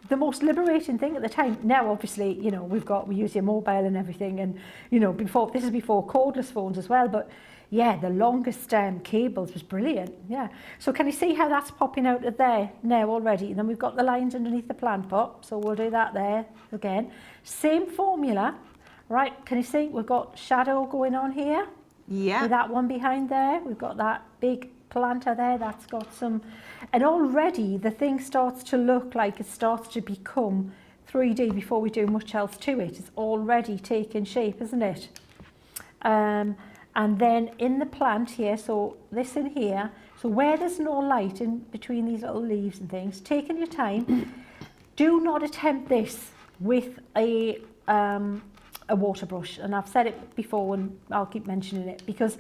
the most liberating thing at the time. Now, obviously, you know, we use your mobile and everything, and you know, this is before cordless phones as well. But yeah, the longest cables was brilliant. Yeah. So can you see how that's popping out of there now already? And then we've got the lines underneath the plant pot, so we'll do that there again. Same formula, right? Can you see we've got shadow going on here? Yeah. With that one behind there, we've got that big planter there that's got some, and already the thing starts to look like it starts to become 3D before we do much else to it. It's already taking shape, isn't it? And then in the plant here, so this in here, so where there's no light in between these little leaves and things, taking your time, do not attempt this with a water brush. And I've said it before and I'll keep mentioning it, because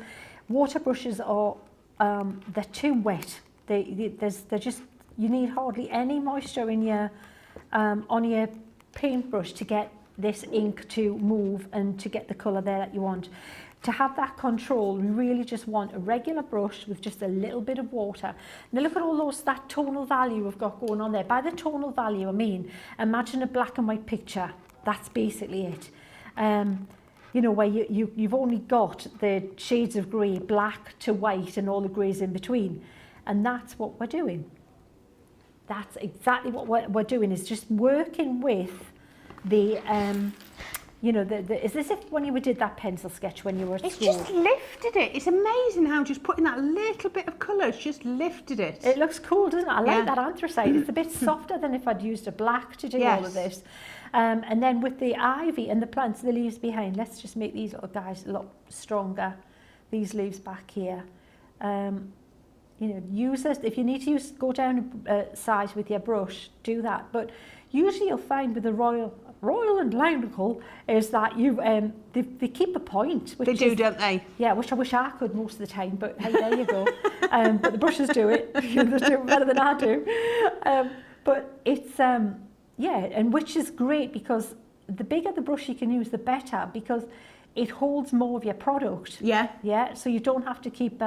water brushes are, they're too wet. They're just, you need hardly any moisture in your, on your paintbrush to get this ink to move and to get the colour there that you want. To have that control, we really just want a regular brush with just a little bit of water. Now look at all that tonal value we've got going on there. By the tonal value, I mean, imagine a black and white picture. That's basically it. You know, where you've only got the shades of grey, black to white, and all the greys in between. And that's what we're doing. That's exactly what we're doing, is just working with the, you know, is this if when you did that pencil sketch when you were at It's school? just lifted it. It's amazing how just putting that little bit of colour has just lifted it. It looks cool, doesn't it? I like Yeah. that anthracite. It's a bit softer than if I'd used a black to do all of Yes. this. And then with the ivy and the plants, the leaves behind, let's just make these little guys a lot stronger. These leaves back here. You know, use this. If you need to go down a size with your brush, do that. But usually you'll find with the Royal and Lyrical is that they keep a point. Which They do, is, don't they? yeah, which I wish I could most of the time, but hey, there you go. But the brushes do it. They do it better than I do. But it's, yeah, and which is great because the bigger the brush you can use, the better, because it holds more of your product. Yeah. Yeah, so you don't have to keep,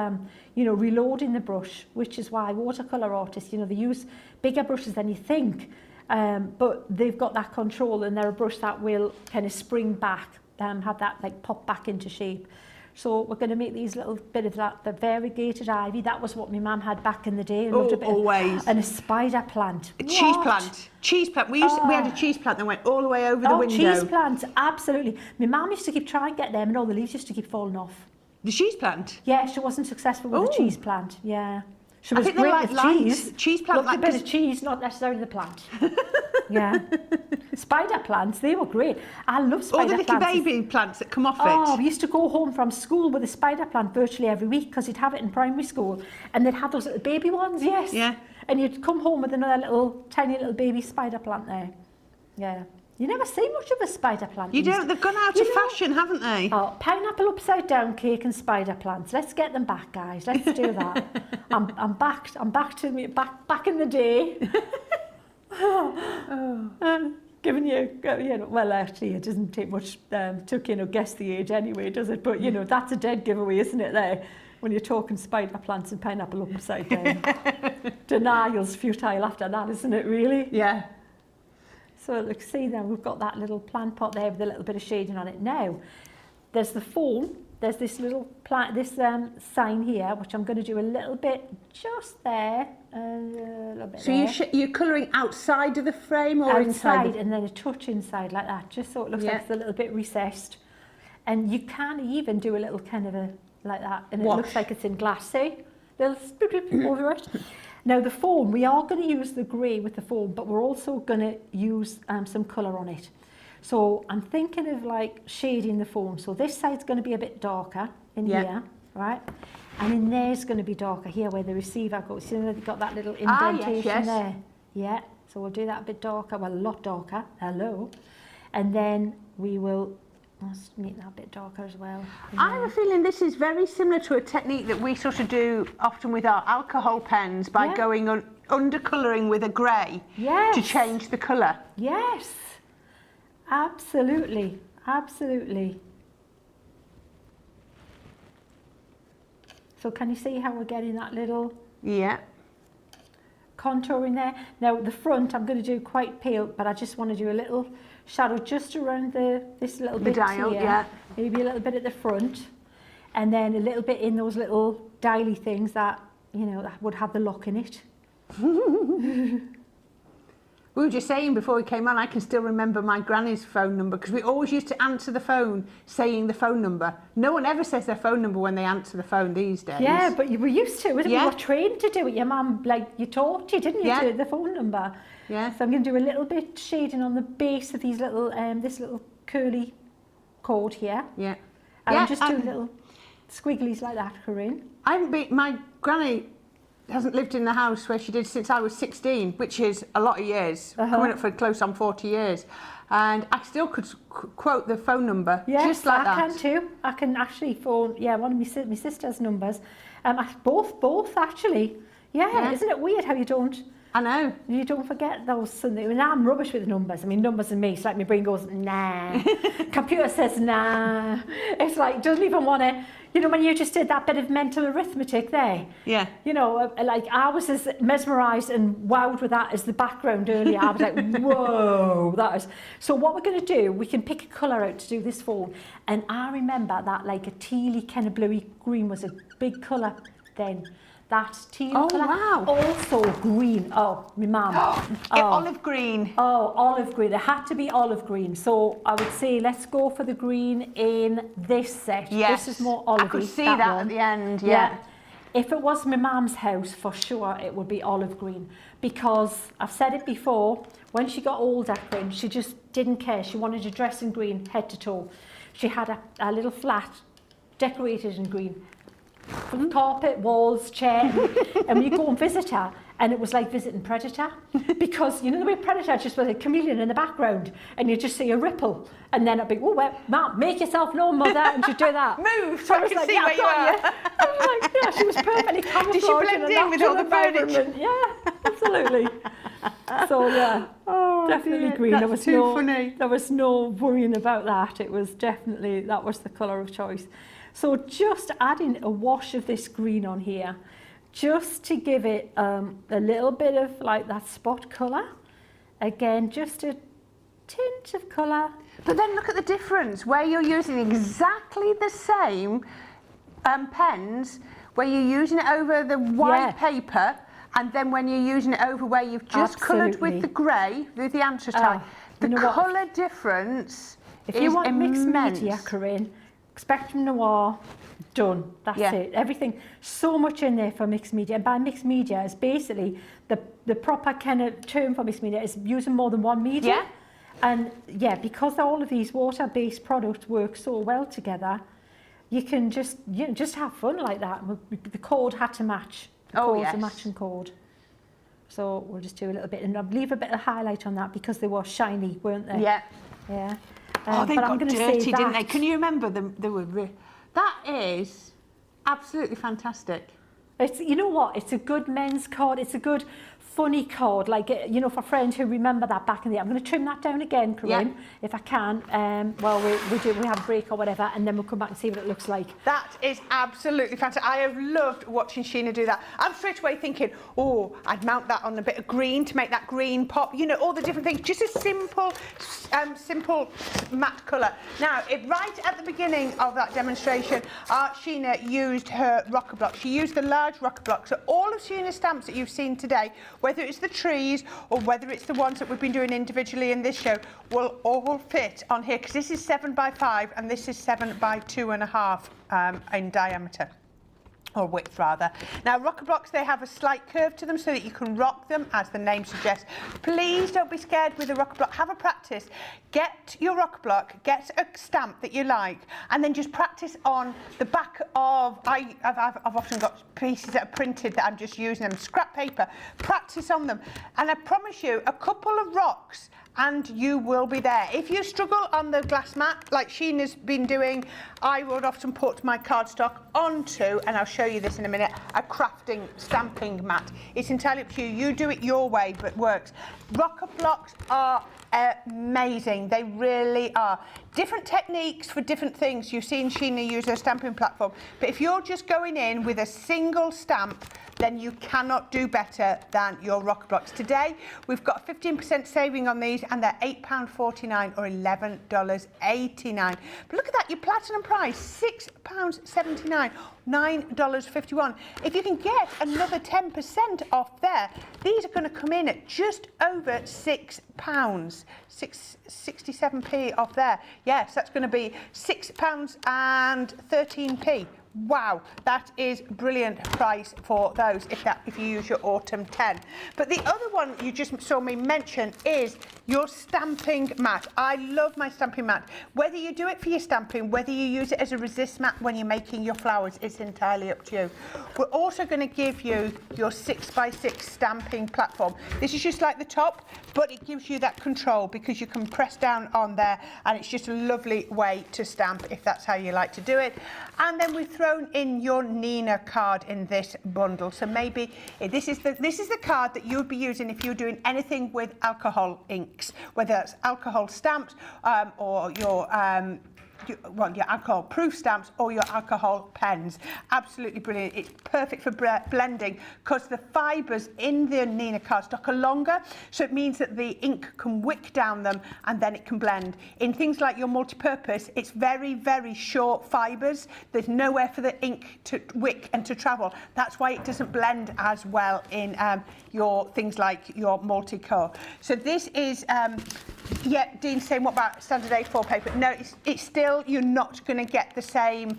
you know, reloading the brush, which is why watercolour artists, you know, they use bigger brushes than you think. But they've got that control, and they're a brush that will kind of spring back, have that like pop back into shape. So we're going to make these little bit of that, the variegated ivy. That was what my mum had back in the day. I loved a bit always. And a spider plant. A cheese plant. Cheese plant. We had a cheese plant that went all the way over the window. Cheese plants, absolutely. My mum used to keep trying to get them, and all the leaves used to keep falling off. The cheese plant? Yeah, she wasn't successful with the cheese plant. Yeah. She was think they great like with cheese. Cheese plant, Loved a bit of cheese, not necessarily the plant. Yeah. Spider plants, they were great. I love spider all the plants. little baby plants that come off Oh, it. we used to go home from school with a spider plant virtually every week because you'd have it in primary school, and they'd have those little baby ones, yes. Yeah. And you'd come home with another little, tiny little baby spider plant there. Yeah. You never see much of a spider plant. You these don't. days. They've gone out You of know- fashion, haven't they? Oh, pineapple upside down cake and spider plants. Let's get them back, guys. Let's do that. I'm back. I'm back to me back in the day. giving you, well, actually, it doesn't take much to guess the age anyway, does it? But, that's a dead giveaway, isn't it, there? When you're talking spider plants and pineapple upside down. Denial's futile after that, isn't it, really? Yeah. So, look, see there, we've got that little plant pot there with a little bit of shading on it. Now, there's the foam. There's this little plant, this sign here, which I'm going to do a little bit just there, a little bit So there. you're colouring outside of the frame or inside? And then a touch inside like that, just so it looks like it's a little bit recessed. And you can even do a little kind of like that, and it looks like it's in glass, see? Little over it. Now the foam, we are going to use the grey with the foam, but we're also going to use some colour on it. So I'm thinking of like shading the foam. So this side's going to be a bit darker in here, right? And in there's going to be darker here where the receiver goes. See, they've got that little indentation there. Yeah, so we'll do that a bit darker, well, a lot darker. Hello. And then we will make that a bit darker as well. I have a feeling this is very similar to a technique that we sort of do often with our alcohol pens by going undercolouring with a grey to change the colour. Yes. Absolutely, absolutely. So can you see how we're getting that little contour in there? Now the front I'm going to do quite pale, but I just want to do a little shadow just around this little bit dial, here. Maybe a little bit at the front, and then a little bit in those little dialy things that, that would have the lock in it. We were just saying before we came on, I can still remember my granny's phone number because we always used to answer the phone saying the phone number. No one ever says their phone number when they answer the phone these days. Yeah, but you were used to it. You were trained to do it. Your mum, you taught you, didn't you, to the phone number? Yeah. So I'm going to do a little bit shading on the base of these little, this little curly cord here. Yeah. And I'm just doing little squigglies like that, Corrine. My granny hasn't lived in the house where she did since I was 16, which is a lot of years, coming up for close on 40 years. And I still could quote the phone number just like that. I can too. I can actually phone, one of my sister's numbers. Both actually. Yeah, isn't it weird how you don't... I know. You don't forget those. And I'm rubbish with numbers. I mean, numbers and me, it's like my brain goes, nah. Computer says, nah. It's like, doesn't even want to, when you just did that bit of mental arithmetic there. Yeah. Like I was as mesmerised and wowed with that as the background earlier. I was like, whoa, that is. So what we're going to do, we can pick a colour out to do this phone. And I remember that like a tealy kind of bluey green was a big colour then. That teal colour. Wow. Also green. Oh, my mum. Olive green. Oh, olive green. It had to be olive green. So I would say let's go for the green in this set. Yes. This is more olivey. I could see that one. at the end, yeah. If it was my mum's house, for sure it would be olive green. Because I've said it before, when she got older, she just didn't care. She wanted to dress in green, head to toe. She had a little flat decorated in green. Carpet, walls, chair, and we go and visit her, and it was like visiting Predator, because the way Predator just was a chameleon in the background, and you just see a ripple, and then I'd be, Mum, make yourself known, Mother, and she'd do that. Move, so I can see where you are. I was like, she was perfectly camouflaged. Did she blend in with all the furniture? Yeah, absolutely. So definitely green. That's There was too funny. There was no worrying about that. It was definitely, that was the colour of choice. So just adding a wash of this green on here, just to give it a little bit of like that spot colour. Again, just a tint of colour. But then look at the difference where you're using exactly the same pens, where you're using it over the white paper, and then when you're using it over where you've just coloured with the grey, with the anthracite, the colour difference if is you want immense. mixed media, Corrine, Spectrum Noir, done. That's it. Everything, so much in there for mixed media. And by mixed media is basically the proper kind of term for mixed media is using more than one media. Yeah. And because all of these water-based products work so well together, you can just have fun like that. The cord had to match. The cord's a matching cord. So we'll just do a little bit, and I'll leave a bit of highlight on that because they were shiny, weren't they? Yeah. Yeah. They but I'm got gonna dirty, say didn't they? that- Can you remember them? They were. That is absolutely fantastic. It's, you know what? It's a good men's card. It's a good funny card, like, you know, for friends who remember that back in the day. I'm going to trim that down again, Corrine, if I can, while we have a break or whatever, and then we'll come back and see what it looks like. That is absolutely fantastic. I have loved watching Sheena do that. I'm straight away thinking, oh, I'd mount that on a bit of green to make that green pop, you know, all the different things. Just a simple matte colour. Now, right at the beginning of that demonstration, Sheena used her rocker block. She used the large rocker block. So all of Sheena's stamps that you've seen today, whether it's the trees or whether it's the ones that we've been doing individually in this show, will all fit on here, because this is 7 by 5 and this is 7 by 2.5 in diameter. Or width rather. Now rocker blocks, they have a slight curve to them so that you can rock them, as the name suggests. Please don't be scared with a rocker block. Have a practice. Get your rocker block, get a stamp that you like, and then just practice on the back of, I've often got pieces that are printed that I'm just using them, scrap paper. Practice on them, and I promise you, a couple of rocks and you will be there. If you struggle on the glass mat, like Sheena's been doing, I would often put my cardstock onto, and I'll show you this in a minute, a crafting stamping mat. It's entirely up to you. You do it your way, but it works. Rocker blocks are amazing. They really are. Different techniques for different things. You've seen Sheena use her stamping platform, but if you're just going in with a single stamp, then you cannot do better than your rocker blocks. Today, we've got a 15% saving on these, and they're £8.49 or $11.89. But look at that, your platinum price, £6.79, $9.51. If you can get another 10% off there, these are going to come in at just over £6, 67p off there. Yes, that's going to be £6.13p. Wow, that is brilliant price for those if you use your autumn 10. But the other one you just saw me mention is your stamping mat. I love my stamping mat. Whether you do it for your stamping, whether you use it as a resist mat when you're making your flowers, it's entirely up to you. We're also going to give you your 6x6 stamping platform. This is just like the top, but it gives you that control because you can press down on there, and it's just a lovely way to stamp if that's how you like to do it. And then we've thrown in your Nina card in this bundle. So maybe this is the card that you would be using if you're doing anything with alcohol inks, whether that's alcohol stamps or your alcohol proof stamps or your alcohol pens. Absolutely brilliant. It's perfect for blending because the fibres in the Nina cardstock are longer, so it means that the ink can wick down them and then it can blend. In things like your multi-purpose, it's very, very short fibres. There's nowhere for the ink to wick and to travel. That's why it doesn't blend as well in your things like your multi-core. So this is, Dean's saying, what about standard A4 paper? No, it's still, you're not going to get the same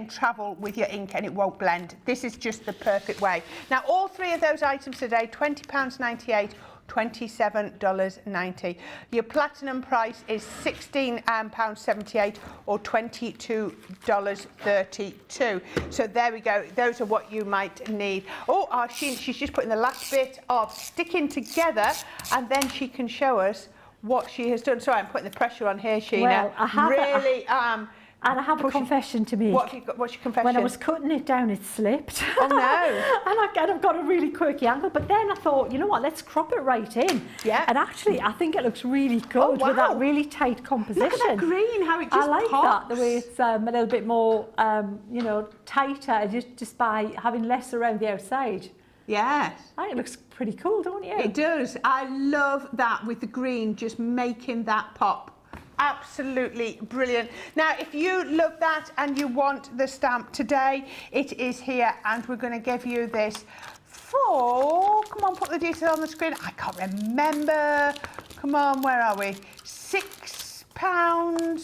travel with your ink, and it won't blend. This is just the perfect way. Now, all three of those items today, £20.98, $27.90. Your platinum price is £16.78 or $22.32. So there we go. Those are what you might need. Oh, she's just putting the last bit of sticking together, and then she can show us what she has done. Sorry, I'm putting the pressure on here, Sheena. Well, I have really and I have a confession to make. What's your confession? When I was cutting it down, it slipped. Oh no! And I've got a really quirky angle. But then I thought, you know what? Let's crop it right in. Yeah. And actually, I think it looks really good with that really tight composition. Look at that green, how it just I like pops. that, the way it's a little bit more, tighter, just by having less around the outside. Yes. I think it looks pretty cool, don't you? It does. I love that with the green, just making that pop. Absolutely brilliant. Now, if you love that and you want the stamp today, it is here, and we're going to give you this for, come on, put the details on the screen. I can't remember. Come on, where are we? £6, pardon?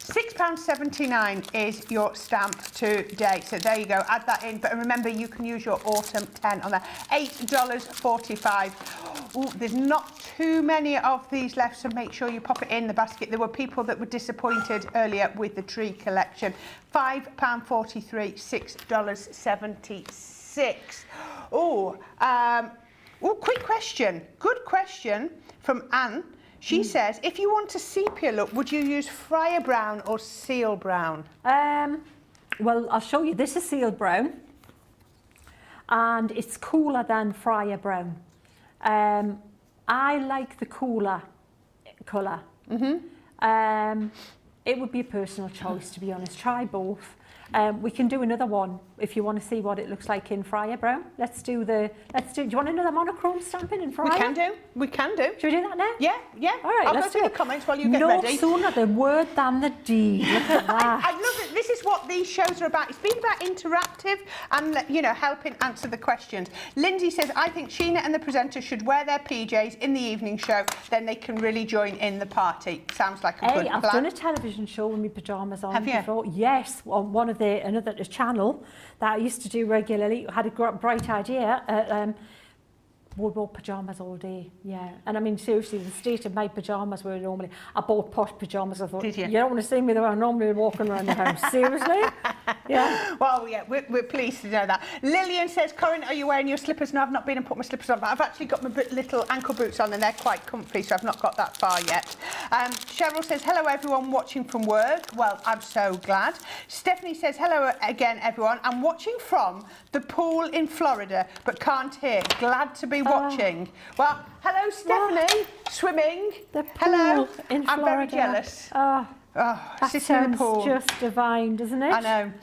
£6.79 is your stamp today. So there you go, add that in. But remember, you can use your autumn 10 on there. $8.45. Ooh, there's not too many of these left, so make sure you pop it in the basket. There were people that were disappointed earlier with the tree collection. £5.43, $6.76. Quick question. Good question from Anne. She says, if you want a sepia look, would you use Friar Brown or Seal Brown? Well, I'll show you. This is Seal Brown. and it's cooler than Friar Brown. I like the cooler colour. It would be a personal choice, to be honest. Try both. We can do another one if you want to see what it looks like in Friar Brown. Do you want another monochrome stamping in Friar? We can do. Should we do that now? Yeah. All right, I'll let's go through do the it. comments while you get ready. No sooner the word than the deed. Look at that. I love it. This is what these shows are about. It's been about interactive and, you know, helping answer the questions. Lindsay says, I think Sheena and the presenter should wear their PJs in the evening show, then they can really join in the party. Sounds like a good plan. I've done a television show with my pyjamas on. Have you? Before. Yes, on one of another channel that I used to do regularly. Had a bright idea. Wore pyjamas all day, yeah. And I mean, seriously, the state of my pyjamas were normally... I bought posh pyjamas. I thought, did you? Don't want to see me the way I'm normally walking around the house. Seriously? Yeah. Well, yeah, we're pleased to know that. Lillian says, Corrine, are you wearing your slippers? No, I've not been and put my slippers on, but I've actually got my little ankle boots on and they're quite comfy, so I've not got that far yet. Cheryl says, hello, everyone watching from work. Well, I'm so glad. Stephanie says, hello again, everyone. I'm watching from the pool in Florida, but can't hear. Glad to be watching. Well, hello, Stephanie. Swimming. The pool hello. in Florida. I'm very jealous. That sitting in the sounds pool. just divine, doesn't it? I know.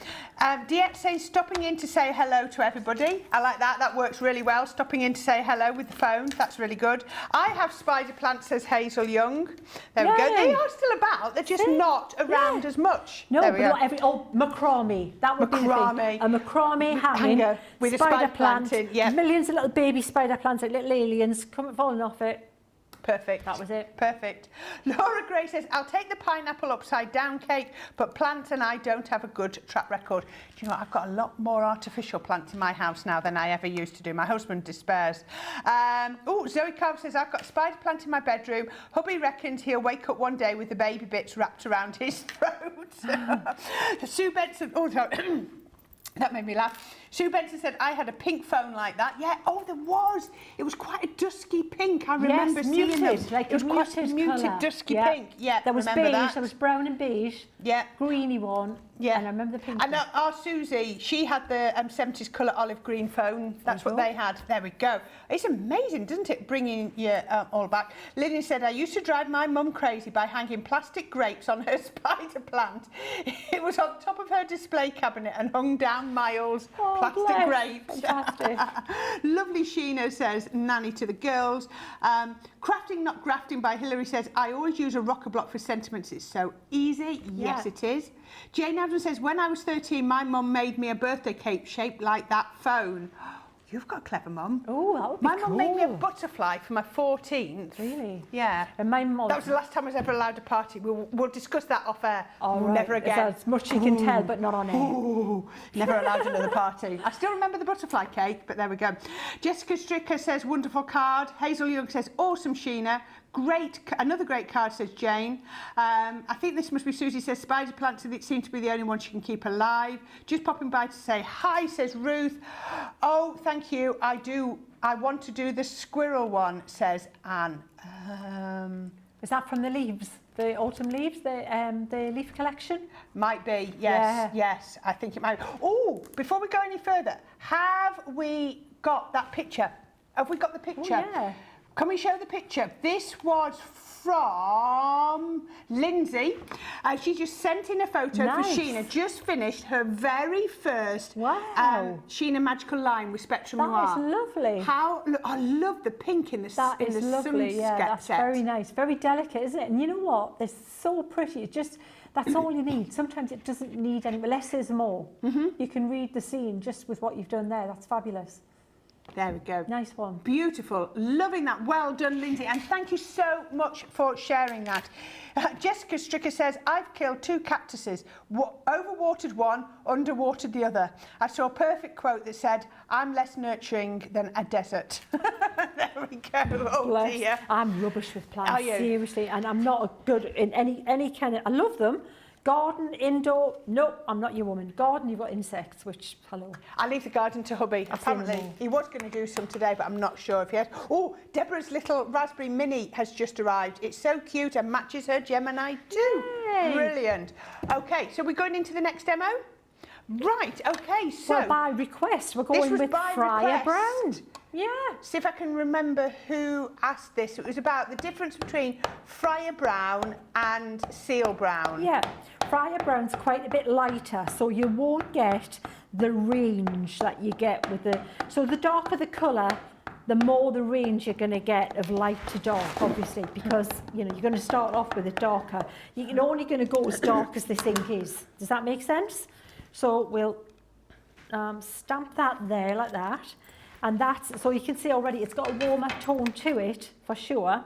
Diet says stopping in to say hello to everybody. I like that. That works really well. Stopping in to say hello with the phone. That's really good. I have spider plants, says Hazel Young. There we go. They are still about. They're just not around as much. No, there but not every... Oh, macrame. That would be the thing. A macrame hanger with a spider plant in. Yeah. Millions of little baby spider plants, like little aliens, falling off it. Perfect. That was it. Perfect. Laura Gray says, I'll take the pineapple upside down cake, but plants and I don't have a good track record. Do you know what? I've got a lot more artificial plants in my house now than I ever used to do. My husband despairs. Zoe Carver says, I've got a spider plant in my bedroom. Hubby reckons he'll wake up one day with the baby bits wrapped around his throat. Sue Benson, that made me laugh. Sue Benson said, I had a pink phone like that. Yeah, there was. It was quite a dusky pink. I remember seeing muted, them. Like it was quite a muted, colour. dusky pink. Yeah, there was remember beige, that. there was brown and beige. Yeah. Greeny one. Yeah. And I remember the pink And our Susie, she had the 70s colour olive green phone. That's what they had. There we go. It's amazing, doesn't it, bringing you all back. Lillian said, I used to drive my mum crazy by hanging plastic grapes on her spider plant. It was on top of her display cabinet and hung down miles. Plastic grapes. Fantastic. Lovely Sheena says, nanny to the girls. Crafting Not Grafting by Hilary says, I always use a rocker block for sentiments. It's so easy. Yes, it is. Jane Adams says, when I was 13, my mum made me a birthday cake shaped like that phone. You've got a clever mum. Oh, that would be My mum made me a butterfly for my 14th. Really? Yeah. And my mum... That was the last time I was ever allowed a party. We'll discuss that off air. Never again. As much you can tell, but not on air. Ooh, never allowed another party. I still remember the butterfly cake, but there we go. Jessica Stricker says, wonderful card. Hazel Young says, awesome, Sheena. Another great card, says Jane. I think this must be Susie, says spider plants seem to be the only one she can keep alive. Just popping by to say hi, says Ruth. Oh, thank you. I want to do the squirrel one, says Anne. Is that from the leaves? The autumn leaves, the leaf collection? Might be, yes, yes. I think it might. Oh, before we go any further, have we got that picture? Have we got the picture? Oh, yeah. Can we show the picture? This was from Lindsay. She just sent in a photo for Sheena. Just finished her very first Sheena Magical Line with Spectrum Noir. That is lovely. I love the pink in the That is lovely, yeah, that's very nice. Very delicate, isn't it? And you know what? They're so pretty. It's just, that's all you need. Sometimes it doesn't need any, less is more. You can read the scene just with what you've done there. That's fabulous. There we go. Nice one. Beautiful. Loving that. Well done, Lindsay. And thank you so much for sharing that. Jessica Stricker says, I've killed 2 cactuses. Overwatered one, underwatered the other. I saw a perfect quote that said, I'm less nurturing than a desert. There we go. Oh, dear. I'm rubbish with plants, Are you? Seriously. And I'm not good in any kind of... I love them. Garden, indoor, no, I'm not your woman. Garden, you've got insects, which, hello. I leave the garden to hubby. Apparently, he was going to do some today, but I'm not sure if he has. Oh, Deborah's little raspberry mini has just arrived. It's so cute and matches her Gemini too. Yay. Brilliant. Okay, so we're going into the next demo? Right, okay, so Well, by request, we're this going was with by Fryer request. Brown. Yeah. See if I can remember who asked this. It was about the difference between Fryer Brown and Seal Brown. Yeah, Fryer Brown's quite a bit lighter, so you won't get the range that you get with the... So the darker the colour, the more the range you're going to get of light to dark, obviously, because, you know, you're going to start off with it darker. You're only going to go as dark as this ink is. Does that make sense? So we'll stamp that there like that. And that's, so you can see already it's got a warmer tone to it, for sure.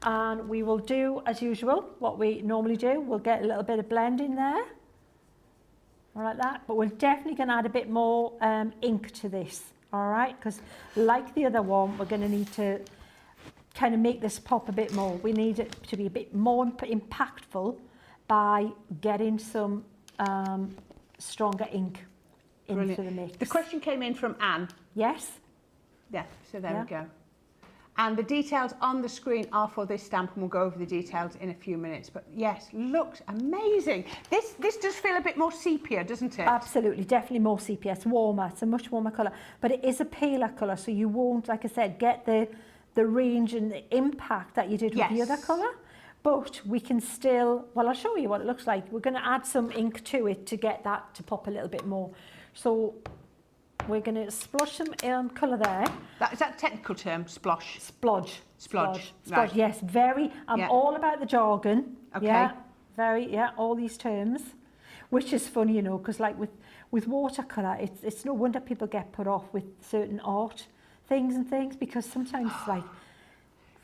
And we will do, as usual, what we normally do. We'll get a little bit of blend in there, like that. But we're definitely going to add a bit more ink to this, all right? Because like the other one, we're going to need to kind of make this pop a bit more. We need it to be a bit more impactful by getting some stronger ink into the mix. The question came in from Anne. Yes? Yeah, so there Yeah. we go. And the details on the screen are for this stamp, and we'll go over the details in a few minutes. But yes, looks amazing. This does feel a bit more sepia, doesn't it? Absolutely, definitely more sepia. It's warmer, it's a much warmer colour. But it is a paler colour, so you won't, like I said, get the range and the impact that you did with the other colour. But we can still, well, I'll show you what it looks like. We're going to add some ink to it to get that to pop a little bit more. So we're going to splosh some colour there. Is that a technical term, splosh? Splodge. Splodge, Splodge, right. yes, very. I'm all about the jargon. Okay. Yeah, very, yeah, all these terms. Which is funny, you know, because like with watercolour, it's no wonder people get put off with certain art things and things, because sometimes it's like,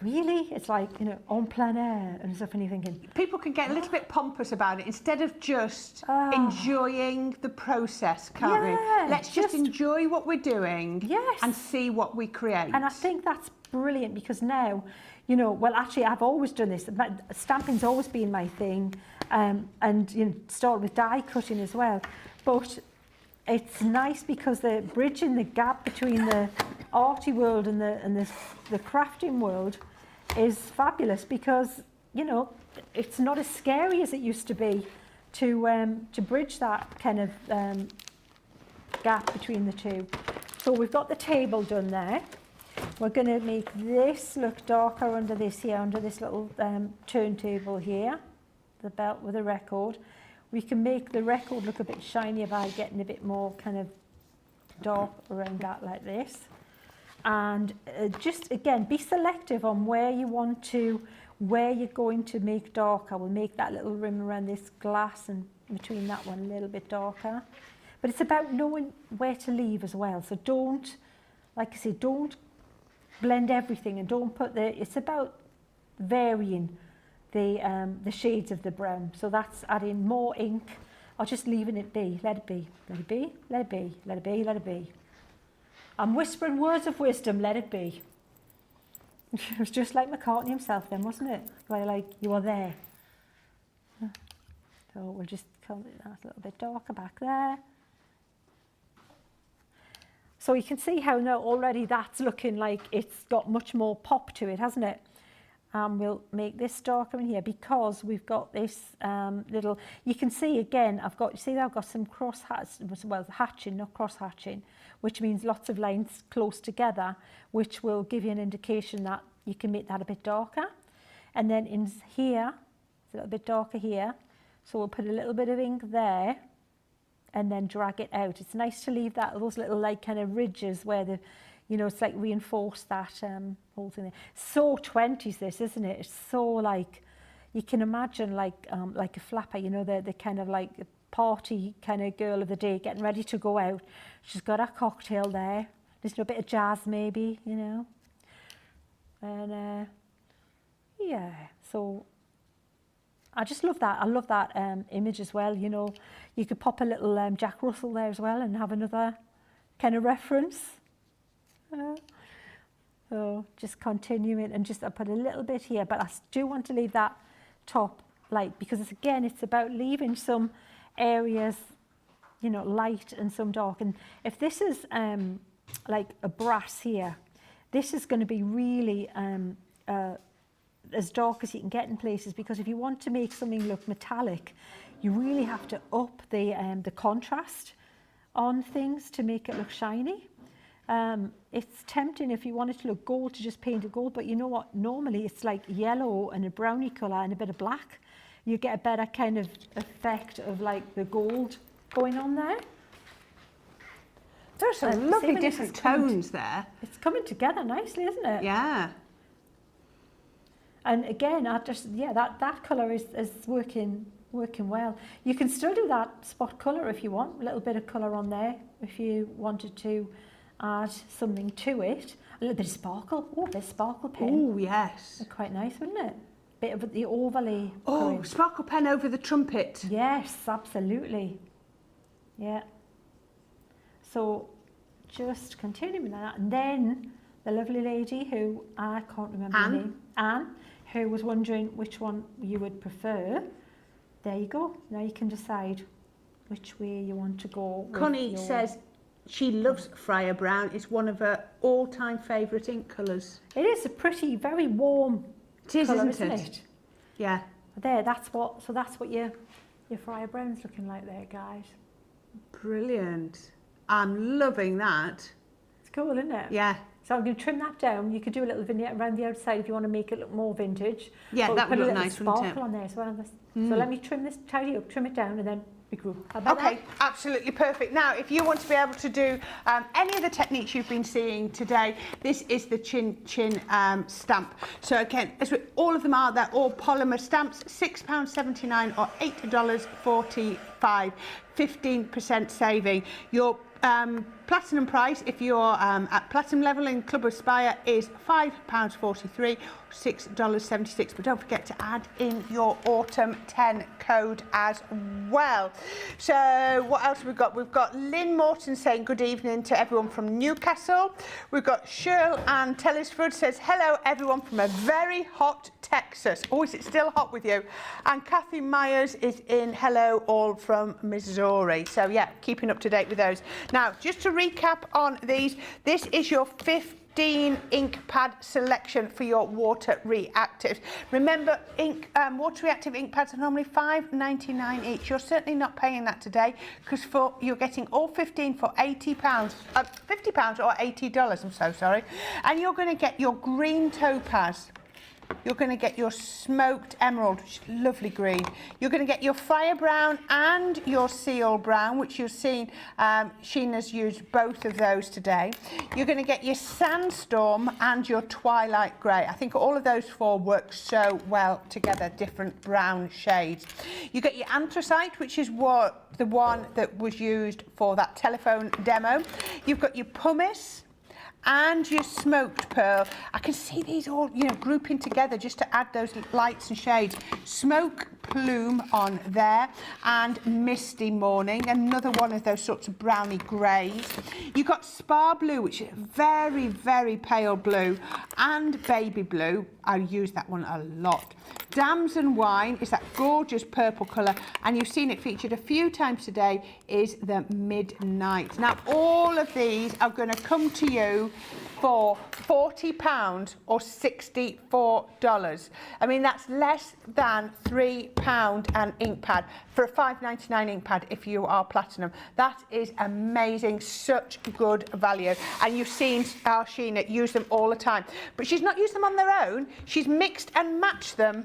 really? It's like, you know, en plein air and stuff, and you're thinking... People can get a little bit pompous about it instead of just enjoying the process, can't we? Let's just enjoy what we're doing and see what we create. And I think that's brilliant, because now, you know, well, actually, I've always done this. Stamping's always been my thing, and, you know, started with die cutting as well. But it's nice because they're bridging the gap between the arty world and the crafting world is fabulous, because, you know, it's not as scary as it used to be to bridge that kind of gap between the two. So we've got the table done there. We're going to make this look darker under this here, under this little turntable here, the belt with a record. We can make the record look a bit shinier by getting a bit more kind of dark around that like this. And just, again, be selective on where you want to, where you're going to make darker. We'll make that little rim around this glass and between that one a little bit darker. But it's about knowing where to leave as well. So don't, like I say, don't blend everything, and don't put it's about varying the shades of the brown. So that's adding more ink, or just leaving it be. Let it be, let it be, let it be, let it be, let it be. I'm whispering words of wisdom, let it be. It was just like McCartney himself then, wasn't it? Where, like, you are there. So we'll just come that a little bit darker back there. So you can see how now already that's looking like it's got much more pop to it, hasn't it? We'll make this darker in here because we've got this little, you can see again, I've got some cross hats, well, hatching, not cross hatching, which means lots of lines close together, which will give you an indication that you can make that a bit darker. And then in here, it's a little bit darker here. So we'll put a little bit of ink there and then drag it out. It's nice to leave those little like kind of ridges where the, you know, it's like reinforce that whole thing there. So 20s this, isn't it? It's so like, you can imagine like a flapper, you know, the kind of like party kind of girl of the day getting ready to go out. She's got her cocktail there. There's a bit of jazz maybe, you know. And yeah, so I just love that. I love that image as well, you know. You could pop a little Jack Russell there as well and have another kind of reference. So just continuing, and just I put a little bit here, but I do want to leave that top light because it's about leaving some areas, you know, light and some dark. And if this is like a brass here, this is going to be really as dark as you can get in places, because if you want to make something look metallic, you really have to up the contrast on things to make it look shiny. It's tempting if you want it to look gold to just paint it gold, but you know what? Normally it's like yellow and a browny colour and a bit of black. You get a better kind of effect of like the gold going on there. There's some lovely different tones there. It's coming together nicely, isn't it? Yeah. And again, that colour is working well. You can still do that spot colour if you want, a little bit of colour on there if you wanted to add something to it. A little bit of sparkle. Oh, there's sparkle pen. Oh, yes. They're quite nice, wouldn't it? Bit of the overlay. Oh, going. sparkle pen over the trumpet. Yes, absolutely. Yeah. So just continuing that, and then the lovely lady who I can't remember her name, Anne, who was wondering which one you would prefer. There you go. Now you can decide which way you want to go. Connie says she loves Friar Brown. It's one of her all-time favourite ink colours. It is a pretty, very warm colour, isn't it? Yeah. There, that's what your Friar Brown's looking like there, guys. Brilliant. I'm loving that. It's cool, isn't it? Yeah. So I'm going to trim that down. You could do a little vignette around the outside if you want to make it look more vintage. Yeah, but that would put look a little nice, wouldn't it? sparkle on there as well. So let me trim this, tidy up, trim it down, and then we grow. Okay, absolutely perfect. Now, if you want to be able to do any of the techniques you've been seeing today, this is the Chin stamp. So again, as all of them are, they're all polymer stamps, £6.79 or $8.45, 15% saving. Your platinum price, if you're at platinum level in Club Aspire, is £5.43, $6.76. But don't forget to add in your Autumn 10 code as well. So what else have we got? We've got Lynn Morton saying good evening to everyone from Newcastle. We've got Shirl Ann Tellisford says hello everyone from a very hot Texas. Oh, is it still hot with you? And Kathy Myers is in hello all from Missouri. So yeah, keeping up to date with those. Now, just to recap on these, this is your 15 ink pad selection for your water reactives. Remember, water reactive ink pads are normally $5.99 each. You're certainly not paying that today because you're getting all 15 for £50 or $80. I'm so sorry. And you're going to get your green topaz. You're going to get your smoked emerald, which is lovely green. You're going to get your fire brown and your seal brown, which you've seen Sheena's used both of those today. You're going to get your sandstorm and your twilight grey. I think all of those four work so well together, different brown shades. You get your anthracite, which is the one that was used for that telephone demo. You've got your pumice and your smoked pearl. I can see these all, grouping together just to add those lights and shades. Smoke plume on there and misty morning, another one of those sorts of browny greys. You've got spar blue, which is very, very pale blue, and baby blue. I use that one a lot. Damson wine is that gorgeous purple colour, and you've seen it featured a few times today, is the midnight. Now, all of these are going to come to you for £40 or $64. I mean, that's less than £3 an ink pad for a $5.99 ink pad if you are platinum. That is amazing, such good value. And you've seen our Sheena use them all the time. But she's not used them on their own. She's mixed and matched them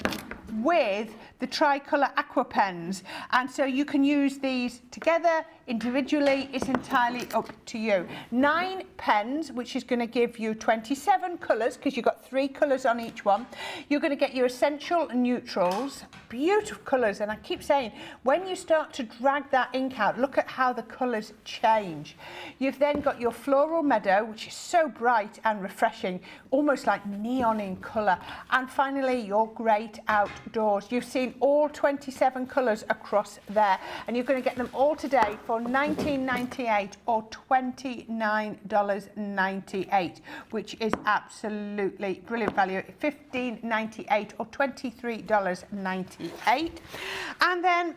with the tricolour aqua pens, and so you can use these together, individually. It's entirely up to you. 9 pens, which is going to give you 27 colours, because you've got 3 colours on each one. You're going to get your essential neutrals, beautiful colours, and I keep saying, when you start to drag that ink out, look at how the colours change. You've then got your floral meadow, which is so bright and refreshing, almost like neon in colour, and finally your great outdoors. You've seen all 27 colours across there, and you're going to get them all today for $19.98 or $29.98, which is absolutely brilliant value. $15.98 or $23.98. And then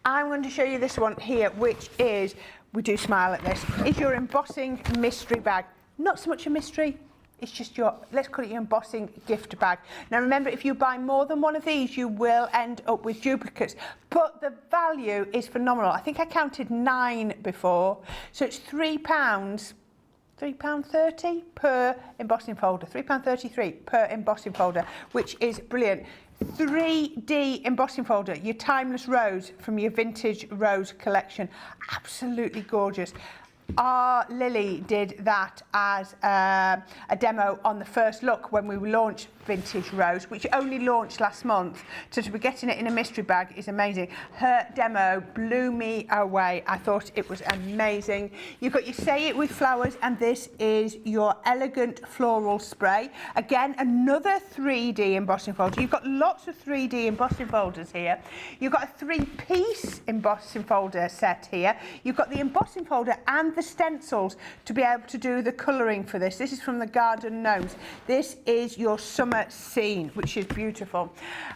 I'm going to show you this one here, which is, we do smile at this, is your embossing mystery bag. Not so much a mystery, It's just your, let's call it your embossing gift bag. Now remember, if you buy more than one of these, you will end up with duplicates. But the value is phenomenal. I think I counted 9 before. So it's £3.30 per embossing folder, £3.33 per embossing folder, which is brilliant. 3D embossing folder, your timeless rose from your vintage rose collection. Absolutely gorgeous. Our Lily did that as a demo on the first look when we launched Vintage Rose, which only launched last month. So to be getting it in a mystery bag is amazing. Her demo blew me away. I thought it was amazing. You've got your Say It with flowers, and this is your elegant floral spray. Again, another 3D embossing folder. You've got lots of 3D embossing folders here. You've got a 3-piece embossing folder set here. You've got the embossing folder and the stencils to be able to do the colouring for this. This is from the Garden Gnomes. This is your summer scene, which is beautiful.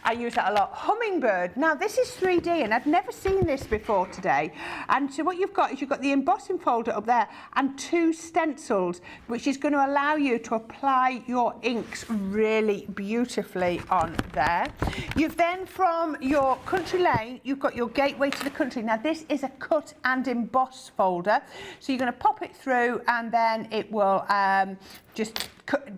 I use that a lot. Hummingbird. Now this is 3D and I've never seen this before today. And so what you've got is you've got the embossing folder up there and 2 stencils, which is going to allow you to apply your inks really beautifully on there. You've then, from your Country Lane, you've got your Gateway to the Country. Now this is a cut and emboss folder. So you're going to pop it through and then it will just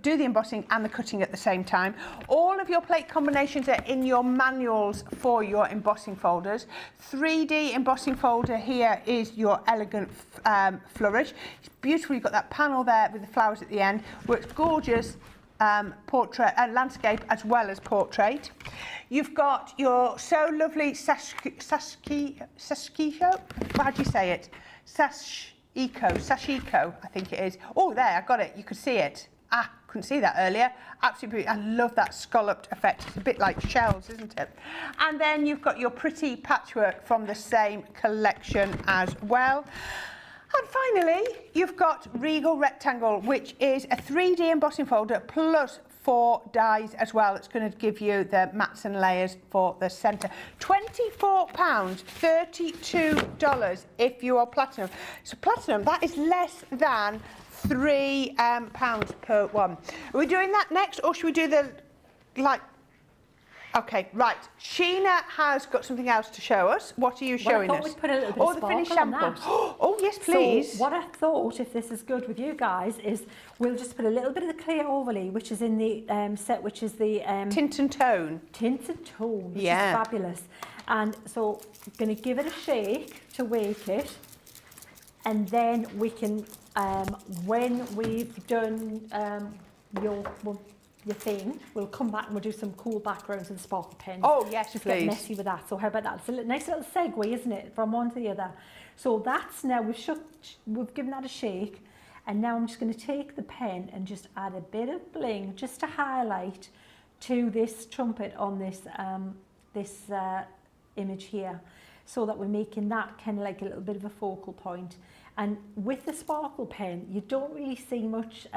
do the embossing and the cutting at the same time. All of your plate combinations are in your manuals for your embossing folders. 3D embossing folder here is your elegant flourish. It's beautiful. You've got that panel there with the flowers at the end. Works gorgeous. Portrait and landscape as well as portrait. You've got your So Lovely Sashiko. How do you say it? Sashiko, I think it is. Oh, there, I got it. You could see it. Ah, couldn't see that earlier. Absolutely beautiful. I love that scalloped effect. It's a bit like shells, isn't it? And then you've got your pretty patchwork from the same collection as well. And finally, you've got Regal Rectangle, which is a 3D embossing folder plus 4 dies as well. It's going to give you the mats and layers for the centre. £24, $32 if you are platinum. So platinum, that is less than £3 per one. Are we doing that next, or should we do the, like, okay, right. Sheena has got something else to show us. What are you showing us? We'd put a little bit of the finished sparkle on samples. that. Oh, yes, please. So what I thought, if this is good with you guys, is we'll just put a little bit of the clear overlay, which is in the set, which is the Tint and Tone. Tint and Tone, which Yeah. is fabulous. And so I'm going to give it a shake to wake it, and then we can, when we've done your thing, we'll come back and we'll do some cool backgrounds and sparkle pens. Oh, yes, just please. get messy with that. So how about that? It's a nice little segue, isn't it, from one to the other. So that's now, we've given that a shake, and now I'm just going to take the pen and just add a bit of bling just to highlight to this trumpet on this image here, so that we're making that kind of like a little bit of a focal point. And with the sparkle pen, you don't really see much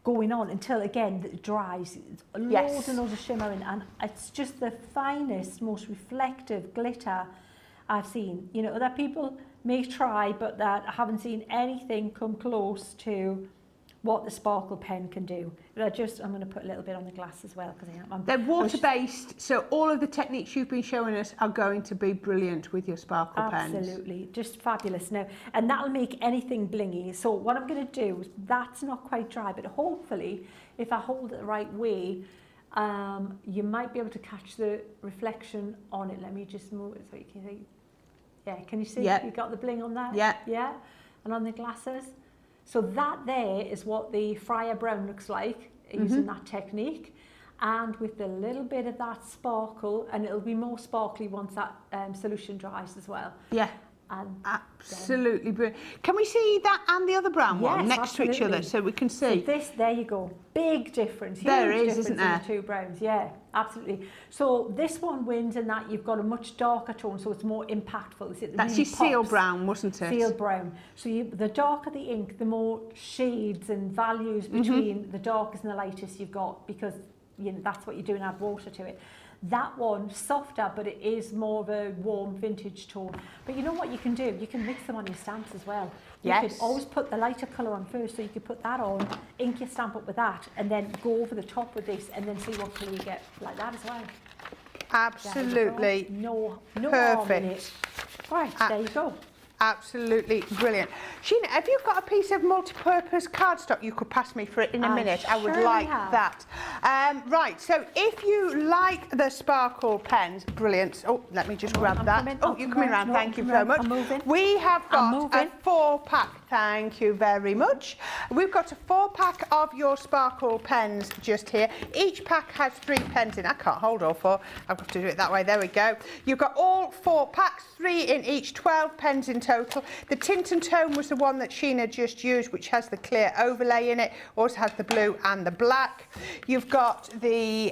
going on until, again, it dries. It's loads and loads of shimmering, and it's just the finest, most reflective glitter I've seen. You know, that people may try, but that I haven't seen anything come close to what the sparkle pen can do. But I'm going to put a little bit on the glass as well, because They're water-based, so all of the techniques you've been showing us are going to be brilliant with your sparkle pens. Absolutely, just fabulous now. And that'll make anything blingy. So what I'm going to do is, that's not quite dry, but hopefully, if I hold it the right way, you might be able to catch the reflection on it. Let me just move it so you can see. Yeah, can you see? Yeah. You got the bling on that? Yeah. Yeah, and on the glasses. So that there is what the Friar Brown looks like using that technique, and with a little bit of that sparkle, and it'll be more sparkly once that solution dries as well. Yeah. And absolutely brilliant. Can we see that and the other brown one next to each other so we can see? So this, there you go, big difference. There huge is, isn't there? In the 2 browns, yeah, absolutely. So this one wins in that you've got a much darker tone, so it's more impactful. That's your seal brown, wasn't it? Seal brown. So the darker the ink, the more shades and values between the darkest and the lightest you've got, because you know that's what you're doing, add water to it. That one, softer, but it is more of a warm vintage tone. But you know what you can do? You can mix them on your stamps as well. You could always put the lighter colour on first, so you could put that on, ink your stamp up with that, and then go over the top with this, and then see what colour you get like that as well. Absolutely. No harm in it. Perfect. Right, there you go. Absolutely brilliant. Sheena, have you got a piece of multi-purpose cardstock you could pass me for it in a minute? I would like that. Right, so if you like the sparkle pens, brilliant. Oh, let me just grab that. You're coming around. Thank you very much. We have got a 4-pack. Thank you very much. We've got a 4-pack of your sparkle pens just here. Each pack has 3 pens in. I can't hold all 4. I've got to do it that way. There we go. You've got all 4 packs, 3 in each, 12 pens in total. The Tint and Tone was the one that Sheena just used, which has the clear overlay in it. Also has the blue and the black. You've got the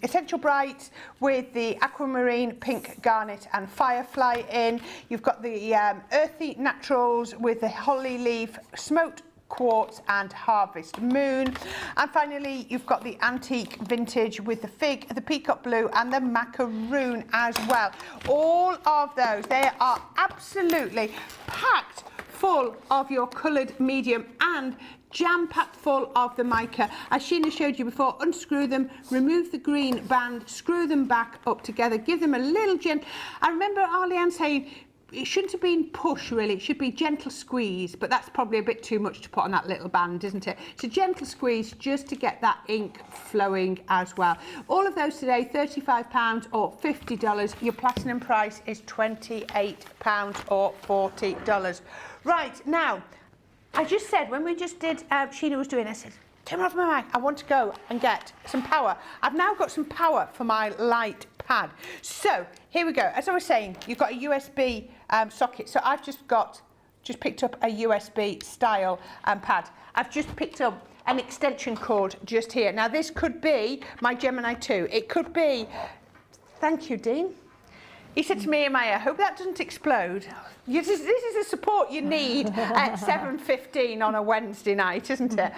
Essential Bright with the Aquamarine, Pink, Garnet and Firefly in. You've got the Earthy Naturals with the Holly Leaf, Smoked Quartz and Harvest Moon. And finally, you've got the Antique Vintage with the Fig, the Peacock Blue and the Macaroon as well. All of those, they are absolutely packed full of your coloured medium and jam-packed full of the mica. As Sheena showed you before, unscrew them, remove the green band, screw them back up together, give them a little gentle. I remember Arleanne saying it shouldn't have been push really, it should be gentle squeeze, but that's probably a bit too much to put on that little band, isn't it? It's a gentle squeeze just to get that ink flowing as well. All of those today, £35 or $50. Your platinum price is £28 or $40. Right, now, I just said, when we just did, Sheena was doing, I said, turn off my mic, I want to go and get some power. I've now got some power for my light pad. So, here we go. As I was saying, you've got a USB socket. So I've just picked up a USB style pad. I've just picked up an extension cord just here. Now this could be my Gemini 2. It could be, thank you, Dean. He said to me in my ear, I hope that doesn't explode. This is the support you need at 7:15 on a Wednesday night, isn't it?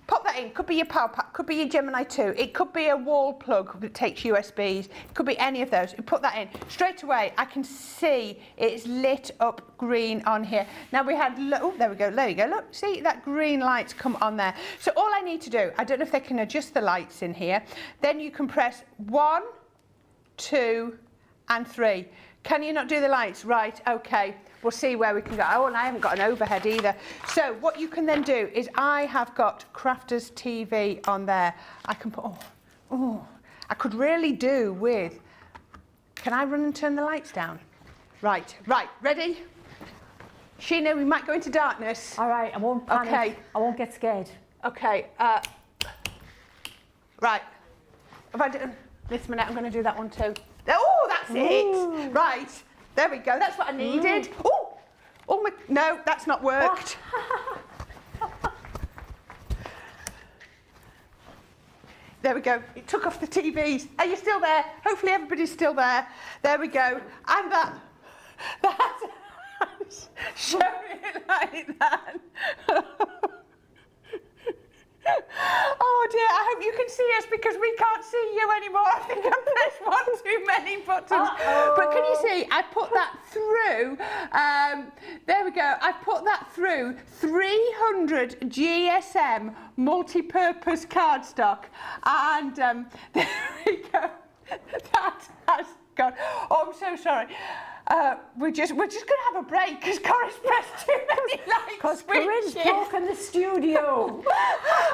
Pop that in. Could be your power pack, could be your Gemini 2. It could be a wall plug that takes USBs. It could be any of those. You put that in. Straight away, I can see it's lit up green on here. Now we had, oh, there we go, there you go. Look, see that green light's come on there. So all I need to do, I don't know if they can adjust the lights in here. Then you can press 1, 2, and 3. Can you not do the lights? Right, okay. We'll see where we can go. Oh, and I haven't got an overhead either. So what you can then do is I have got Crafters TV on there. I can put, I could really do with, can I run and turn the lights down? Right, ready? Sheena, we might go into darkness. All right, I won't panic. Okay. I won't get scared. Okay, right. If I do this minute, I'm going to do that one too. Oh, that's it. Right. There we go. That's what I needed. No, that's not worked. There we go. It took off the TVs. Are you still there? Hopefully everybody's still there. There we go. And that's show it like that. Oh dear, I hope you can see us because we can't see you anymore. I think I pressed one too many buttons. But can you see, I put that through, there we go, I put that through 300 GSM multi-purpose cardstock. And there we go, that has gone. Oh, I'm so sorry. We're just going to have a break because Corrine's pressed too many lights. Because Corrine's talk in the studio.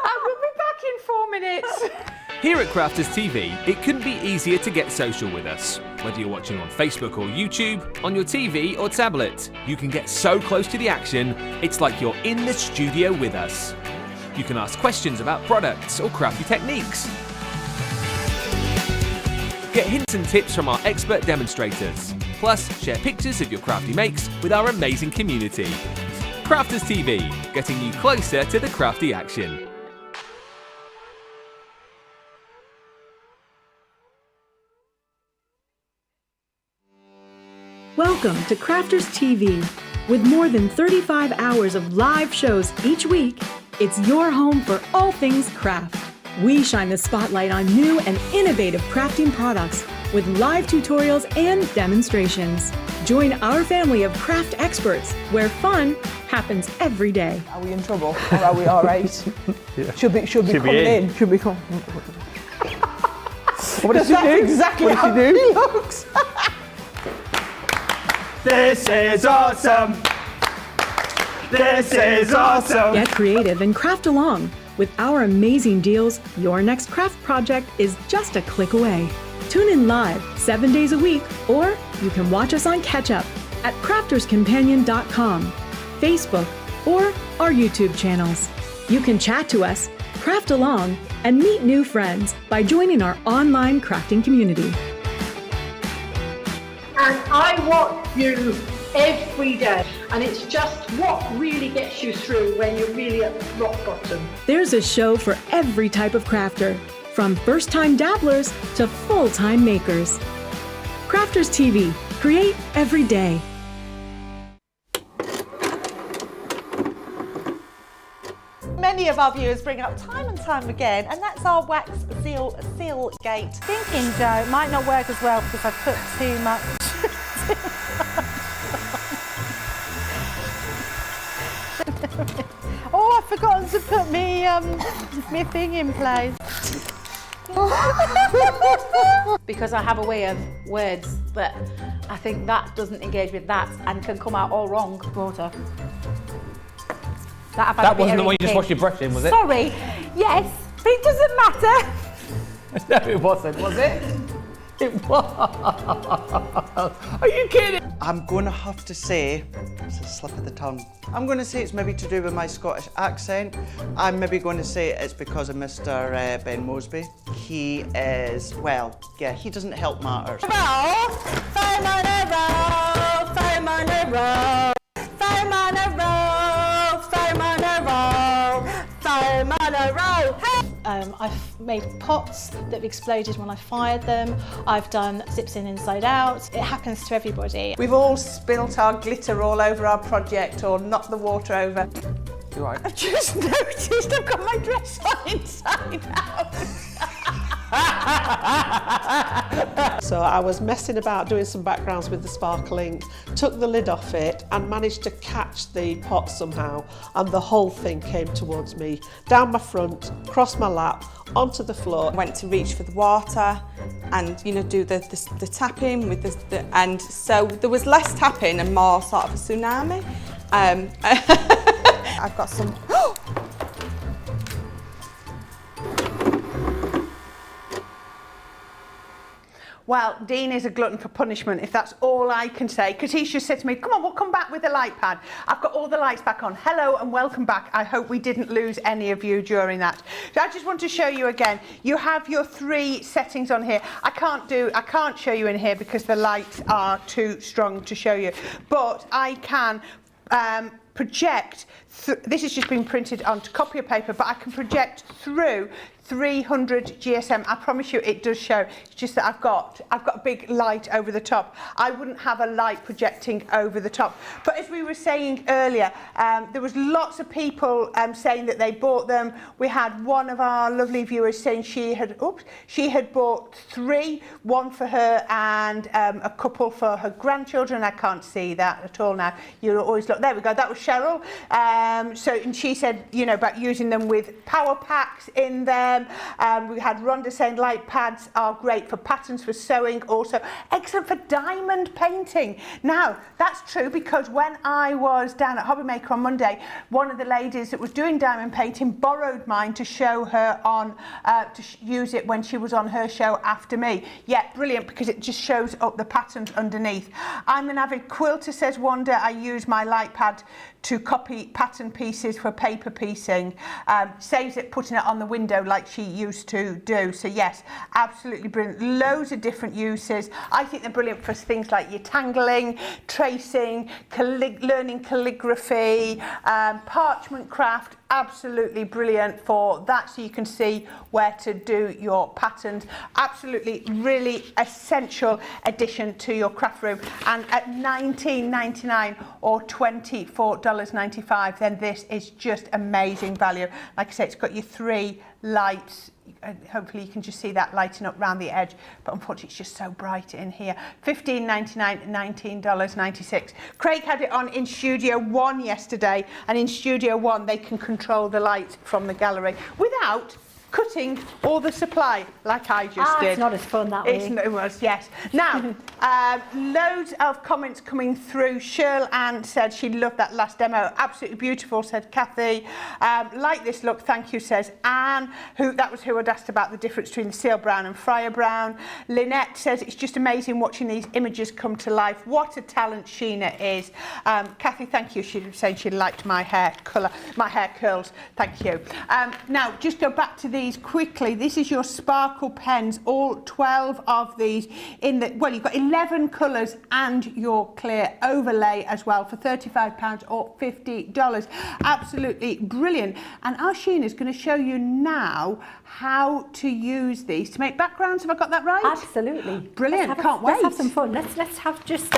I will be back in 4 minutes. Here at Crafters TV, it couldn't be easier to get social with us. Whether you're watching on Facebook or YouTube, on your TV or tablet, you can get so close to the action, it's like you're in the studio with us. You can ask questions about products or crafty techniques. Get hints and tips from our expert demonstrators. Plus, share pictures of your crafty makes with our amazing community. Crafters TV, getting you closer to the crafty action. Welcome to Crafters TV. With more than 35 hours of live shows each week, it's your home for all things craft. We shine the spotlight on new and innovative crafting products with live tutorials and demonstrations. Join our family of craft experts where fun happens every day. Are we in trouble or are we all right? Yeah. Should be coming in. Should be coming. What does she do? Exactly what how does she do? he looks. This is awesome. This is awesome. Get creative and craft along. With our amazing deals, your next craft project is just a click away. Tune in live 7 days a week, or you can watch us on Catch Up at crafterscompanion.com, Facebook, or our YouTube channels. You can chat to us, craft along, and meet new friends by joining our online crafting community. And I watch you every day, and it's just what really gets you through when you're really at rock bottom. There's a show for every type of crafter, from first-time dabblers to full-time makers. Crafters TV, create every day. Many of our viewers bring up time and time again, and that's our wax seal gate. Thinking, Joe, it might not work as well because I've put too much. Oh, I've forgotten to put me thing in place. Because I have a way of words that I think that doesn't engage with that and can come out all wrong. Water. That wasn't the one you just washed your brush in, was it? Sorry. Yes, but it doesn't matter. No, it wasn't, was it? It was. Are you kidding? I'm going to have to say, it's a slip of the tongue. I'm going to say it's maybe to do with my Scottish accent. I'm maybe going to say it's because of Mr. Ben Mosby. He is, well, yeah, he doesn't help matters. I've made pots that have exploded when I fired them. I've done zips in inside out. It happens to everybody. We've all spilt our glitter all over our project or knocked the water over. You're right. I've just noticed I've got my dress on inside out. So I was messing about doing some backgrounds with the sparkling, took the lid off it and managed to catch the pot somehow, and the whole thing came towards me, down my front, across my lap, onto the floor. I went to reach for the water and, you know, do the tapping with and so there was less tapping and more sort of a tsunami. I've got some. Well, Dean is a glutton for punishment, if that's all I can say, because he's just said to me, come on, we'll come back with the light pad. I've got all the lights back on. Hello and welcome back. I hope we didn't lose any of you during that. So I just want to show you again, you have your 3 settings on here. I can't show you in here because the lights are too strong to show you, but I can project, this has just been printed onto copy of paper, but I can project through 300 GSM. I promise you it does show. It's just that I've got a big light over the top. I wouldn't have a light projecting over the top. But as we were saying earlier, there was lots of people saying that they bought them. We had one of our lovely viewers saying she had bought 3, one for her and a couple for her grandchildren. I can't see that at all now. You always look, there we go, that was Cheryl. And she said, you know, about using them with power packs in there. We had Rhonda saying light pads are great for patterns, for sewing, also excellent for diamond painting. Now, that's true because when I was down at Hobbymaker on Monday, one of the ladies that was doing diamond painting borrowed mine to show her on, use it when she was on her show after me. Yeah, brilliant, because it just shows up the patterns underneath. I'm an avid quilter, says Wanda. I use my light pad to copy pattern pieces for paper piecing. Saves it putting it on the window like she used to do. So yes, absolutely brilliant. Loads of different uses. I think they're brilliant for things like your tangling, tracing, learning calligraphy, parchment craft. Absolutely brilliant for that, so you can see where to do your patterns. Absolutely really essential addition to your craft room, and at $19.99 or $24.95, then this is just amazing value. Like I say, it's got your 3 lights, hopefully you can just see that lighting up around the edge, but unfortunately it's just so bright in here. $15.99, $19.96. Craig had it on in Studio One yesterday, and in Studio One they can control the light from the gallery without cutting all the supply like I just did. It's not as fun that way. It was, yes. Now, loads of comments coming through. Shirl Ann said she loved that last demo. Absolutely beautiful, said Kathy. Like this look, thank you, says Anne. That was who had asked about the difference between the seal brown and Friar brown. Lynette says it's just amazing watching these images come to life. What a talent Sheena is. Kathy, thank you. She was saying she liked my hair colour, my hair curls. Thank you. Now, just go back to these quickly. This is your sparkle pens, all 12 of these in the, well, you've got 11 colours and your clear overlay as well for £35 or $50. Absolutely brilliant. And our Sheena is going to show you now how to use these to make backgrounds. Have I got that right? Absolutely. Brilliant. Can't wait. Let's have some fun. Let's have just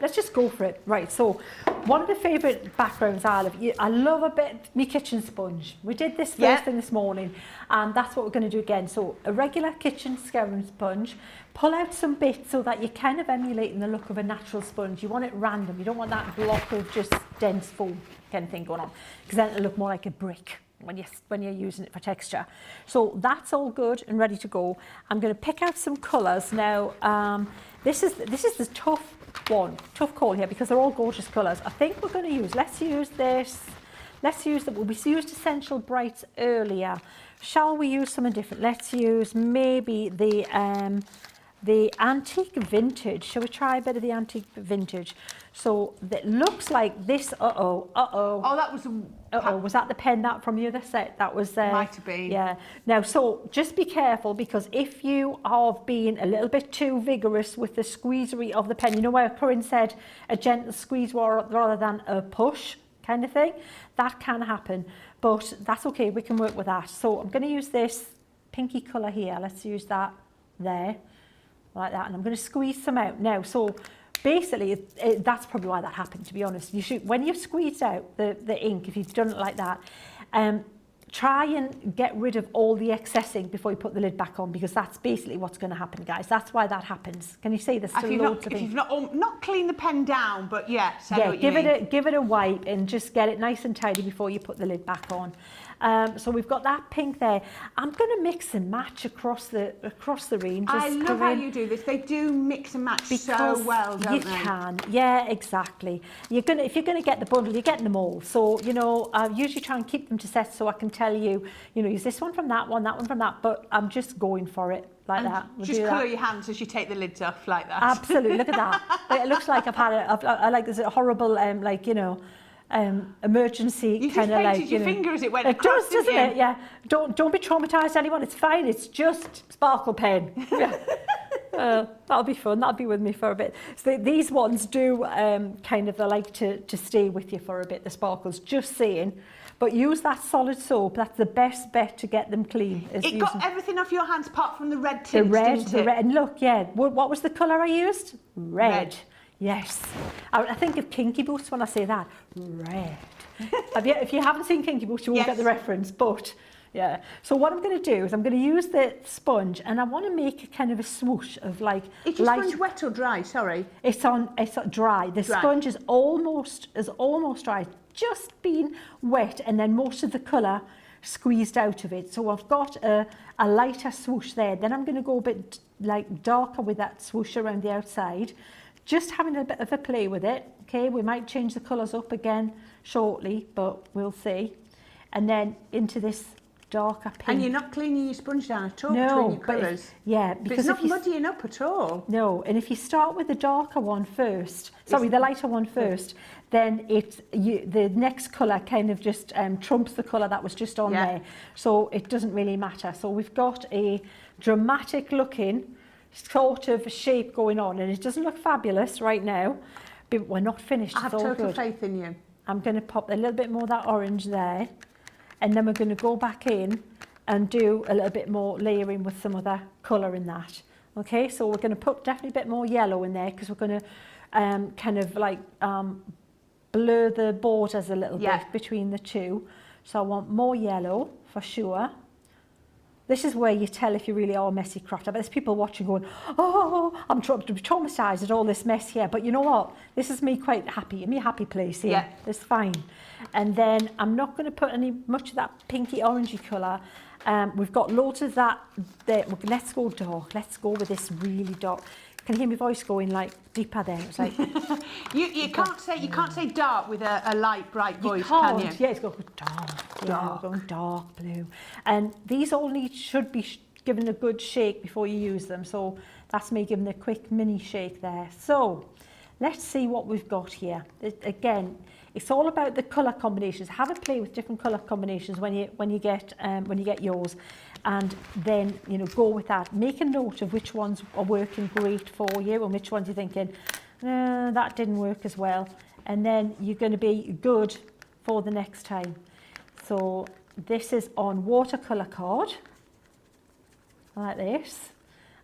let's just go for it. Right. So one of the favourite backgrounds I love a bit me kitchen sponge. We did this first thing this morning, and that's what we're going to do again. So a regular kitchen scouring sponge, pull out some bits so that you're kind of emulating the look of a natural sponge. You want it random. You don't want that block of just dense foam kind of thing going on, because then it'll look more like a brick when you're using it for texture. So that's all good and ready to go. I'm going to pick out some colours now. This is the tough call here, because they're all gorgeous colours. I think we're going to use, let's use we used Essential Brights earlier. Shall we use something different? Let's use maybe the Antique Vintage. Shall we try a bit of the Antique Vintage? So it looks like this. Oh, that was. Was that the pen that from the other set? That was. Might have been. Yeah. Now, so just be careful, because if you are being a little bit too vigorous with the squeezery of the pen, you know where Corrine said a gentle squeeze rather than a push kind of thing, that can happen, but that's okay. We can work with that. So I'm going to use this pinky colour here. Let's use that there. Like that, and I'm going to squeeze some out now. So basically that's probably why that happened, to be honest. You should, when you've squeezed out the ink, if you've done it like that, try and get rid of all the excess ink before you put the lid back on, because that's basically what's going to happen, guys. That's why that happens. Can you see there's still loads of ink? If you've not cleaned the pen down, but yes, give it a wipe and just get it nice and tidy before you put the lid back on. So we've got that pink there. I'm going to mix and match across the range. I love how you do this. They do mix and match so well, don't they? You can, yeah, exactly. If you're going to get the bundle, you're getting them all. So I usually try and keep them to sets, so I can tell you, use this one from that one from that. But I'm just going for it like that. We'll just colour your hands as you take the lids off like that. Absolutely. Look at that. It looks like there's a horrible emergency kind of like, your finger as it went it across, does, doesn't it? Yeah. Don't be traumatised, anyone. It's fine. It's just sparkle pen. Yeah. That'll be fun. That'll be with me for a bit. So these ones do they like to stay with you for a bit. The sparkles, just saying. But use that solid soap. That's the best bet to get them clean. It got everything off your hands apart from the red tints, the red. And look, yeah. What was the colour I used? Red. Yes. I think of Kinky Boots when I say that. Red. If you haven't seen Kinky Boots, you won't get the reference, but yeah. So what I'm going to do is I'm going to use the sponge, and I want to make a kind of a swoosh of like... Is your sponge wet or dry? Sorry. It's dry. The sponge is almost dry. Just been wet, and then most of the colour squeezed out of it. So I've got a lighter swoosh there. Then I'm going to go a bit like darker with that swoosh around the outside. Just having a bit of a play with it. Okay, we might change the colours up again shortly, but we'll see. And then into this darker pink. And you're not cleaning your sponge down at all between your colours? Because it's not muddying up at all. No, and if you start with the darker one first, the lighter one first, then the next colour kind of just trumps the colour that was just on there. So it doesn't really matter. So we've got a dramatic looking sort of shape going on, and it doesn't look fabulous right now, but we're not finished. I have total faith in you. I'm going to pop a little bit more of that orange there, and then we're going to go back in and do a little bit more layering with some other colour in that. Okay, so we're going to put definitely a bit more yellow in there, because we're going to blur the borders a little bit between the two. So I want more yellow for sure. This is where you tell if you really are a messy crafter. But there's people watching going, oh, I'm traumatised at all this mess here. But you know what? This is me quite happy, in my happy place here. Yeah. It's fine. And then I'm not going to put much of that pinky orangey colour. We've got loads of that there. Let's go dark. Let's go with this really dark. Can you hear my voice going like deeper then? It's like you can't say dark with a light bright voice, can you? Yeah, it's going dark. Yeah, going dark blue. And these all should be given a good shake before you use them. So that's me giving a quick mini shake there. So let's see what we've got here. Again, it's all about the colour combinations. Have a play with different colour combinations when you get yours. And then, you know, go with that. Make a note of which ones are working great for you and which ones you're thinking, that didn't work as well. And then you're going to be good for the next time. So this is on watercolour card, like this.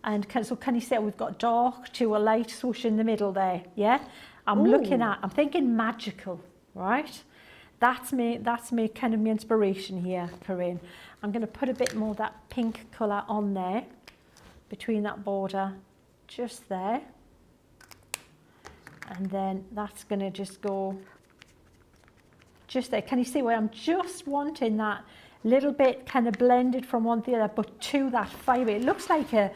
And can you see we've got dark to a light swoosh in the middle there, yeah? I'm thinking magical, right? That's me kind of my inspiration here, Corrine. I'm going to put a bit more of that pink colour on there, between that border, just there. And then that's going to just go just there. Can you see where I'm just wanting that little bit kind of blended from one to the other, but to that fire? It looks like a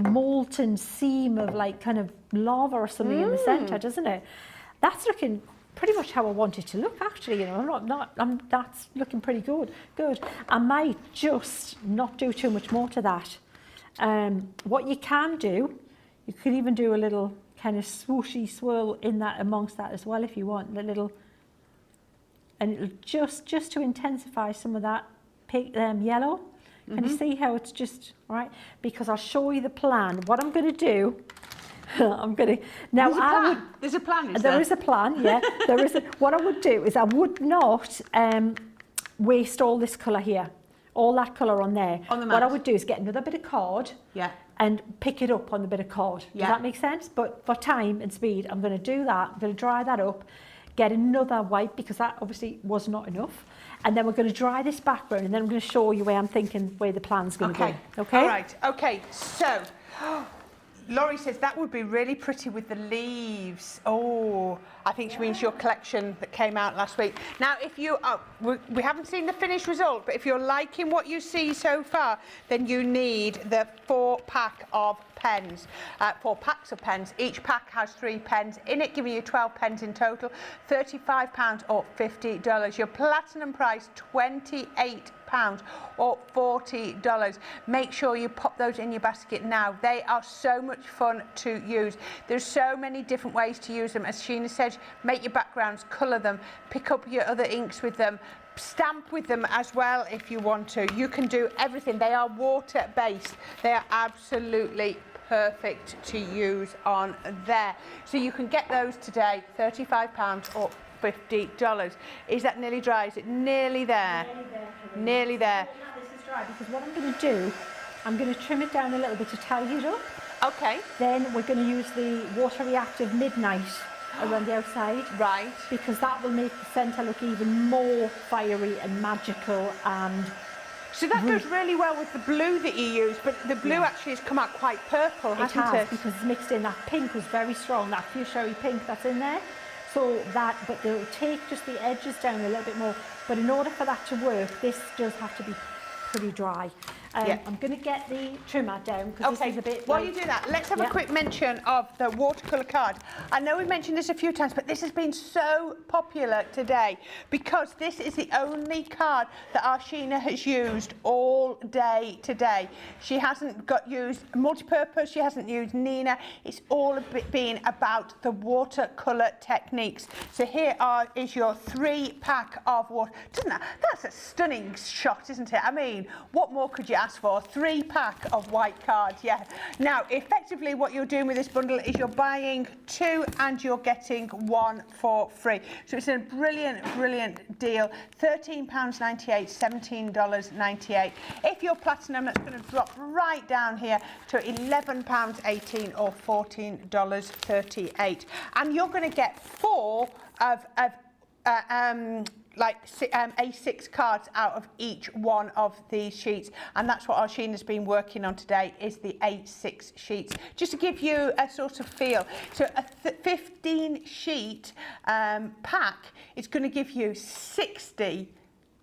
molten seam of like kind of lava or something in the centre, doesn't it? That's looking pretty much how I want it to look, actually. You know, that's looking pretty good. I might just not do too much more to that. What you can do, you could even do a little kind of swooshy swirl in that amongst that as well if you want, and it'll just to intensify some of that pink, yellow. Can you see how it's just right? Because I'll show you the plan. What I'm going to do. There's a plan. There is a plan, yeah. What I would do is I would not waste all this colour here, all that colour on there. On the mat. What I would do is get another bit of card, yeah, and pick it up on the bit of card. Does that make sense? But for time and speed, I'm going to do that. I'm going to dry that up, get another wipe because that obviously was not enough, and then we're going to dry this background, and then I'm going to show you where I'm thinking where the plan's going to be. Okay. All right. Okay. So. Laurie says that would be really pretty with the leaves. Oh, I think she means your collection that came out last week. Now, if you are, we haven't seen the finished result, but if you're liking what you see so far, then you need the 4-pack of pens, 4 packs of pens. Each pack has 3 pens in it, giving you 12 pens in total, £35 or $50. Your platinum price, £28 or $40. Make sure you pop those in your basket now. They are so much fun to use. There's so many different ways to use them. As Sheena said, make your backgrounds, colour them, pick up your other inks with them, stamp with them as well if you want to. You can do everything. They are water based. They are absolutely perfect to use on there. So you can get those today, £35 or $50. Is that nearly dry? Is it nearly there? Nearly there. This is dry because what I'm going to do, I'm going to trim it down a little bit to tidy it up. Okay. Then we're going to use the water reactive midnight around the outside. Right. Because that will make the centre look even more fiery and magical and... So that goes really well with the blue that you use, but the blue actually has come out quite purple, hasn't it? Because it's mixed in. That pink was very strong, that fuchsia pink that's in there. So that, but they'll take just the edges down a little bit more. But in order for that to work, this does have to be pretty dry. I'm going to get the trimmer down because this is a bit... While you do that, let's have a quick mention of the watercolour card. I know we've mentioned this a few times, but this has been so popular today because this is the only card that our Sheena has used all day today. She hasn't used multi-purpose, she hasn't used Nina. It's all been about the watercolour techniques. So here is your 3-pack of water. That's a stunning shot, isn't it? I mean, what more could you ask for? 3-pack of white cards, yeah. Now, effectively what you're doing with this bundle is you're buying 2 and you're getting 1 for free. So it's a brilliant, brilliant deal. £13.98, $17.98. If you're platinum, that's going to drop right down here to £11.18 or $14.38. And you're going to get 4 of A6 cards out of each one of these sheets, and that's what our Sheena's been working on today, is the A6 sheets, just to give you a sort of feel. So a 15 sheet pack is going to give you 60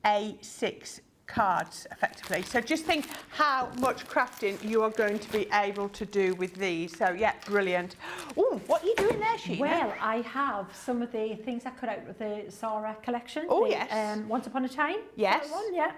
A6 cards effectively. So just think how much crafting you are going to be able to do with these. So yeah, brilliant. Oh, what are you doing there, Sheena? Well, I have some of the things I cut out of the Sara collection. Oh, the, yes. Once Upon a Time. Yes. That one, yeah.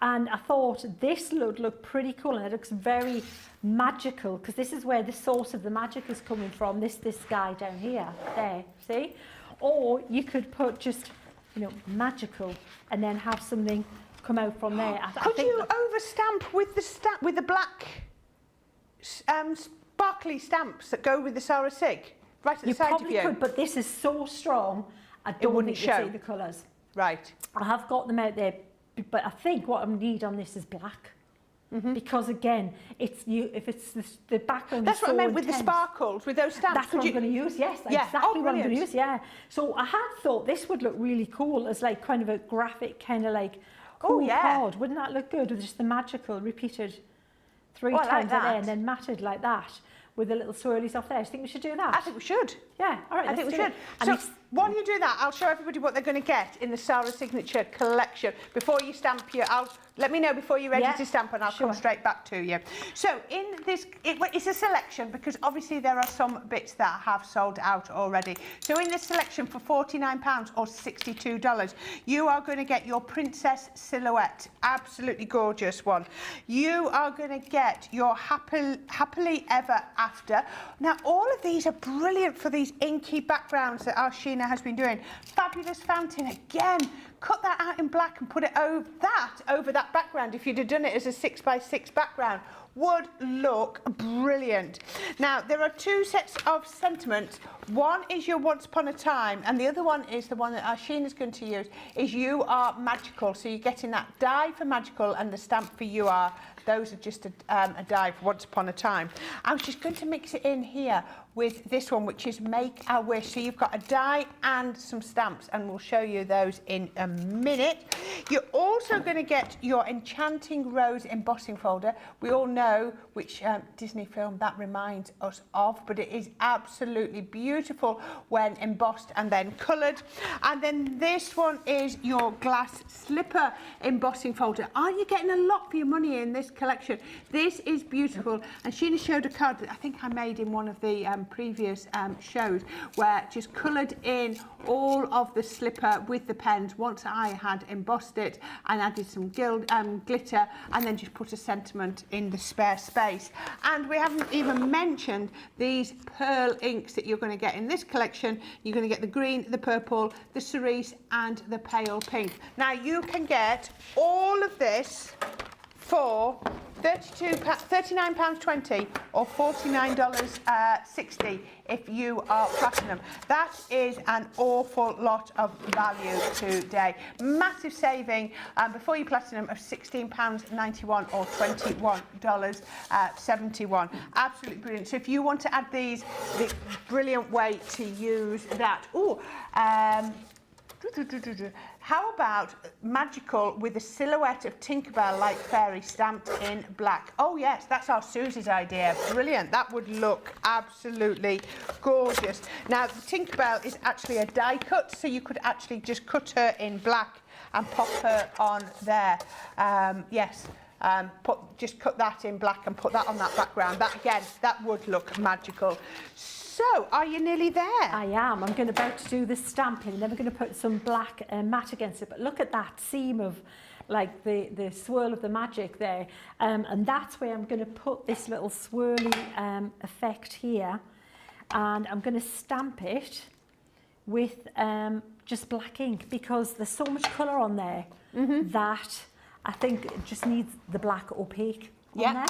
And I thought this would look pretty cool, and it looks very magical, because this is where the source of the magic is coming from. This guy down here, there, see? Or you could put just, you know, magical, and then have something come out from there. Could you overstamp with the black sparkly stamps that go with the Sara Sig right at the side of you? You probably could, but this is so strong, I don't think you'd see the colours. Right. I have got them out there, but I think what I need on this is black. Because again, it's if it's the background. That's is what so I meant with the intense. sparkles, with those stamps. That's what I'm going to use. Yes, Yeah. exactly what I'm going to brilliant. use. Yeah. So I had thought this would look really cool as like kind of a graphic kind of like cool card. Wouldn't that look good with just the magical repeated three Oh, I like times that. there and then matted like that with the little swirlies off there? Do you think we should do that? I think we should. Yeah. All right. I think we should. And So while you do that, I'll show everybody what they're going to get in the Sara Signature collection. Before you stamp let me know before you're ready to stamp, and I'll come straight back to you. So in this, it's a selection, because obviously there are some bits that have sold out already. So in this selection for £49 or $62, you are going to get your Princess Silhouette, absolutely gorgeous one. You are going to get your Happily Ever After. Now all of these are brilliant for these inky backgrounds that our Sheena has been doing. Fabulous fountain again. Cut that out in black and put it over that background. If you'd have done it as a 6x6 background, would look brilliant. Now there are two sets of sentiments. One is your Once Upon a Time, and the other one is the one that our Sheena's going to use, is You Are Magical. So you're getting that die for magical and the stamp for You Are. Those are just a die for Once Upon a Time. I was just going to mix it in here with this one, which is Make a Wish. So you've got a die and some stamps, and we'll show you those in a minute. You're also going to get your Enchanting Rose embossing folder. We all know which Disney film that reminds us of, but it is absolutely beautiful when embossed and then coloured. And then this one is your glass slipper embossing folder. Are you getting a lot for your money in this collection? This is beautiful, and Sheena showed a card that I think I made in one of the previous shows, where just coloured in all of the slipper with the pens once I had embossed it and added some glitter, and then just put a sentiment in the spare space. And we haven't even mentioned these pearl inks that you're going to get in this collection. You're going to get the green, the purple, the cerise and the pale pink. Now you can get all of this for £39.20 or $49.60 if you are platinum. That is an awful lot of value today. Massive saving before you platinum of £16.91 or $21.71. Absolutely brilliant. So if you want to add these, the brilliant way to use that. How about magical with a silhouette of Tinkerbell like fairy stamped in black? Oh yes, that's our Susie's idea. Brilliant. That would look absolutely gorgeous. Now Tinkerbell is actually a die cut, so you could actually just cut her in black and pop her on there. Just cut that in black and put that on that background. That again, that would look magical. So, are you nearly there? I am. I'm about to do the stamping, and then we're going to put some black matte against it. But look at that seam of, like, the swirl of the magic there. And that's where I'm going to put this little swirly effect here. And I'm going to stamp it with just black ink, because there's so much colour on there that I think it just needs the black opaque on there.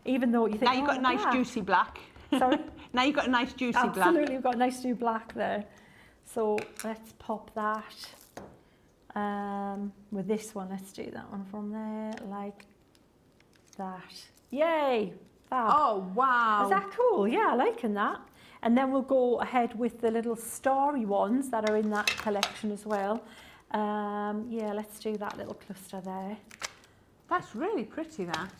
Even though you think, now you've got a nice juicy black. Sorry? Now you've got a nice juicy black. Absolutely, we've got a nice new black there. So let's pop that with this one. Let's do that one from there, like that. Yay! Fab. Oh, wow. Is that cool? Yeah, I'm liking that. And then we'll go ahead with the little starry ones that are in that collection as well. Yeah, let's do that little cluster there. That's really pretty, that.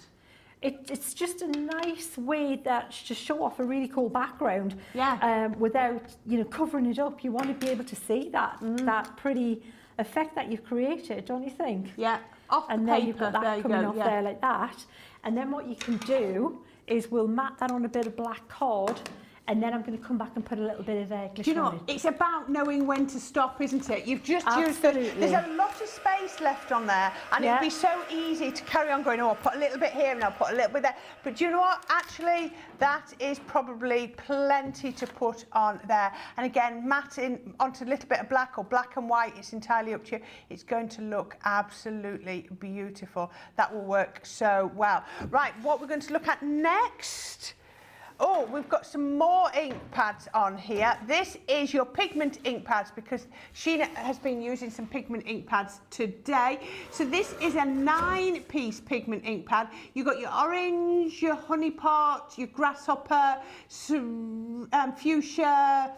It's just a nice way to show off a really cool background. Yeah. Without, you know, covering it up. You want to be able to see that that pretty effect that you've created, don't you think? Yeah. Off and the then paper, you've got that there you coming go, off yeah. there like that. And then what you can do is we'll mat that on a bit of black card, and then I'm going to come back and put a little bit of glitter Do you know, on it. it's about knowing when to stop, isn't it? You've just Absolutely. used there's a lot of space left on there, and Yeah. it'd be so easy to carry on going, oh, I'll put a little bit here and I'll put a little bit there. But do you know what? Actually, that is probably plenty to put on there. And again, matting onto a little bit of black or black and white, it's entirely up to you. It's going to look absolutely beautiful. That will work so well. Right, what we're going to look at next. Oh, we've got some more ink pads on here. This is your pigment ink pads because Sheena has been using some pigment ink pads today. So this is a 9-piece pigment ink pad. You've got your orange, your honey pot, your grasshopper, some, fuchsia,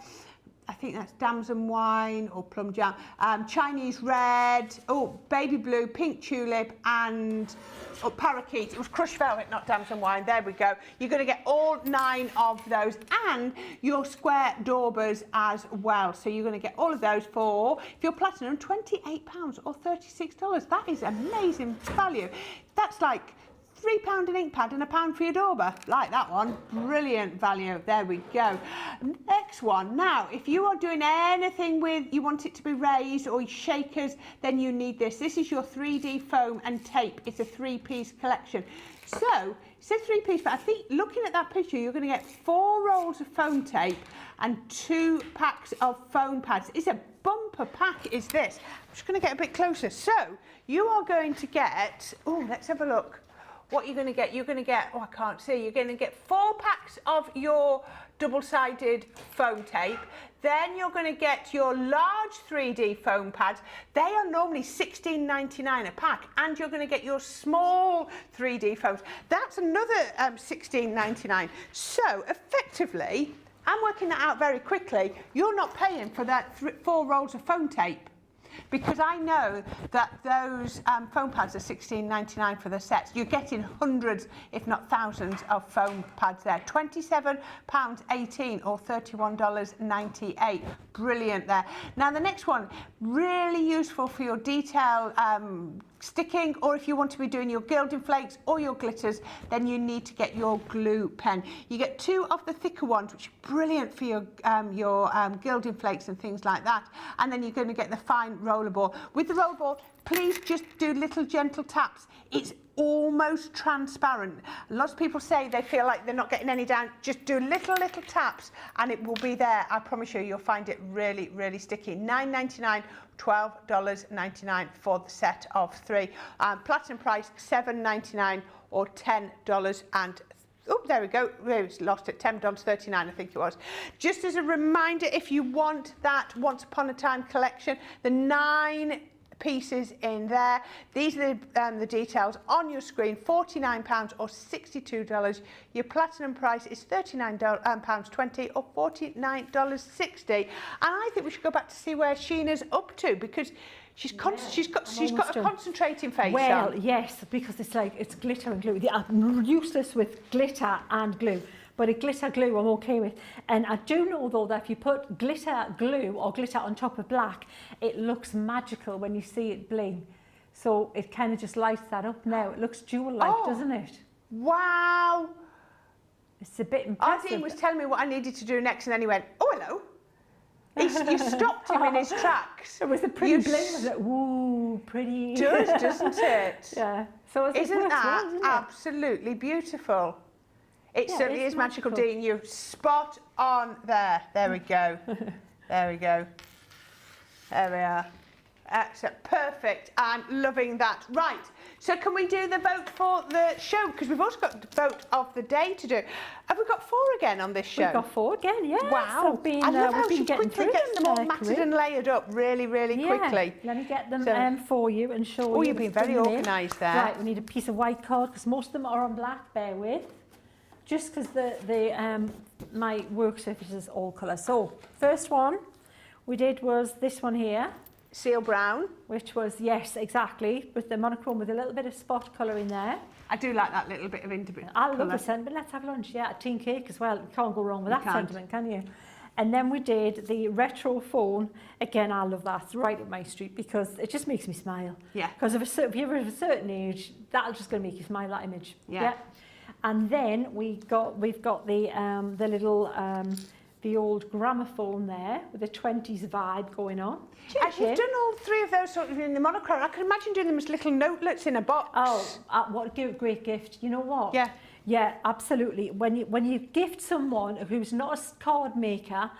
I think that's damson wine or plum jam, Chinese red, oh, baby blue, pink tulip, and parakeet. It was crushed velvet, not damson wine. There we go. You're going to get all 9 of those, and your square daubers as well. So you're going to get all of those for, if you're platinum, £28 or $36. That is amazing value. That's like £3 an ink pad and £1 for your dauber. Like that one. Brilliant value. There we go. Next one. Now, if you are doing anything with, you want it to be raised or shakers, then you need this. This is your 3D foam and tape. It's a 3-piece collection. So, it says 3-piece, but I think looking at that picture, you're going to get 4 rolls of foam tape and 2 packs of foam pads. It's a bumper pack, is this. I'm just going to get a bit closer. So, you are going to get, oh, let's have a look. What you're going to get, oh, I can't see, you're going to get 4 packs of your double-sided foam tape. Then you're going to get your large 3D foam pads. They are normally $16.99 a pack, and you're going to get your small 3D foams. That's another $16.99. So effectively, I'm working that out very quickly. You're not paying for that 4 rolls of foam tape, because I know that those foam pads are $16.99 for the sets. You're getting hundreds, if not thousands, of foam pads there. £27.18 or $31.98. Brilliant there. Now the next one, really useful for your detail sticking, or if you want to be doing your gilding flakes or your glitters, then you need to get your glue pen. You get 2 of the thicker ones, which are brilliant for your gilding flakes and things like that. And then you're going to get the fine rollerball. With the rollerball, please just do little gentle taps. It's almost transparent. Lots of people say they feel like they're not getting any down. Just do little taps and it will be there. I promise you, you'll find it really, really sticky. $9.99, $12.99 for the set of 3. Platinum price, $7.99 or $10 and oh, there we go. We lost it. $10.39, I think it was. Just as a reminder, if you want that Once Upon a Time collection, the 9 pieces in there. These are the details on your screen. £49 or $62. Your platinum price is £39.20 or $49.60. And I think we should go back to see where Sheena's up to, because she's got a concentrating face. Well, on. yes, because it's glitter and glue. I'm useless with glitter and glue, but a glitter glue I'm okay with. And I do know though that if you put glitter glue or glitter on top of black, it looks magical when you see it bling. So it kind of just lights that up now. It looks jewel-like, doesn't it? Wow. It's a bit impressive. Dean was telling me what I needed to do next, and then he went, oh, hello. You stopped him in his tracks. It was a pretty bling, was it? Ooh, pretty. It does, doesn't it? Yeah. So isn't that absolutely beautiful? It certainly is magical, Dean. You're spot on there. There we go. There we go. There we are. Excellent. Perfect. I'm loving that. Right. So can we do the vote for the show? Because we've also got the vote of the day to do. Have we got 4 again on this show? We've got 4 again, yes. Wow. I love how she quickly gets them all matted and layered up really, really quickly. Let me get them for you and show you. Oh, you've been very organised there. Right, we need a piece of white card because most of them are on black. Bear with. just because my work surface is all colour. So first one we did was this one here. Seal brown. Which was, yes, exactly, with the monochrome with a little bit of spot colour in there. I do like that little bit of individual I love the sentiment. Let's have lunch. Yeah, a teen cake as well. You can't go wrong with that sentiment, can you? And then we did the retro phone. Again, I love that. It's right up my street because it just makes me smile. Yeah. Because if you're of a certain age, that's just going to make you smile, that image. Yeah. And then we've got the little the old gramophone there with the 20s vibe going on. And you've done all three of those sort of in the monochrome. I can imagine doing them as little notelets in a box. Oh, what a great gift. You know what? Yeah. Yeah, absolutely. When you gift someone who's not a card maker,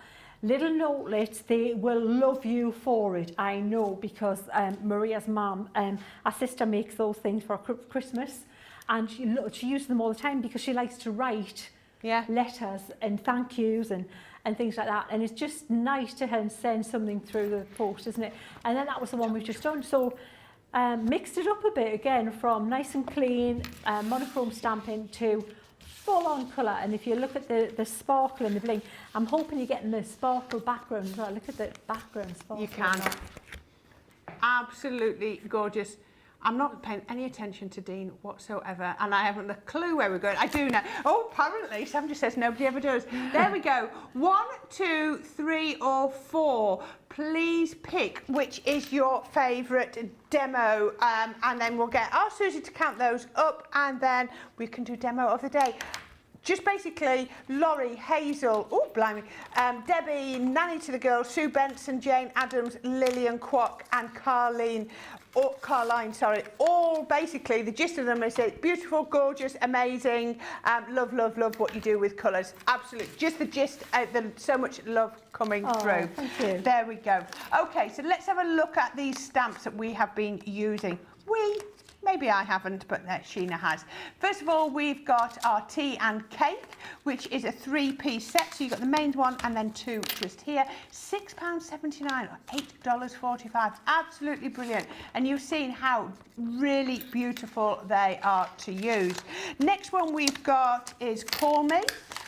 little notelets, they will love you for it. I know, because Maria's mum, our sister makes those things for Christmas, and she uses them all the time because she likes to write letters and thank yous and things like that. And it's just nice to send something through the post, isn't it? And then that was the one we've just done. So mixed it up a bit again, from nice and clean monochrome stamping to full-on colour. And if you look at the sparkle and the bling, I'm hoping you're getting the sparkle background as well. Look at the background sparkle. You can. Absolutely gorgeous. I'm not paying any attention to Dean whatsoever, and I haven't a clue where we're going. I do now. Oh, apparently, Sam just says nobody ever does. There we go. 1, 2, 3 or 4. Please pick which is your favourite demo, and then we'll get our Susie to count those up, and then we can do demo of the day. Just basically, Laurie, Hazel, oh blimey, Debbie, Nanny to the Girls, Sue Benson, Jane Adams, Lillian Kwok, and Carline, all basically, the gist of them is it's beautiful, gorgeous, amazing, love, love, love what you do with colours. Absolutely, just the gist, so much love coming through. Thank you. There we go. Okay, so let's have a look at these stamps that we have been using. Maybe I haven't, but Sheena has. First of all, we've got our tea and cake, which is a 3-piece set. So you've got the main one and then 2 just here. £6.79 or $8.45. Absolutely brilliant. And you've seen how really beautiful they are to use. Next one we've got is Call Me,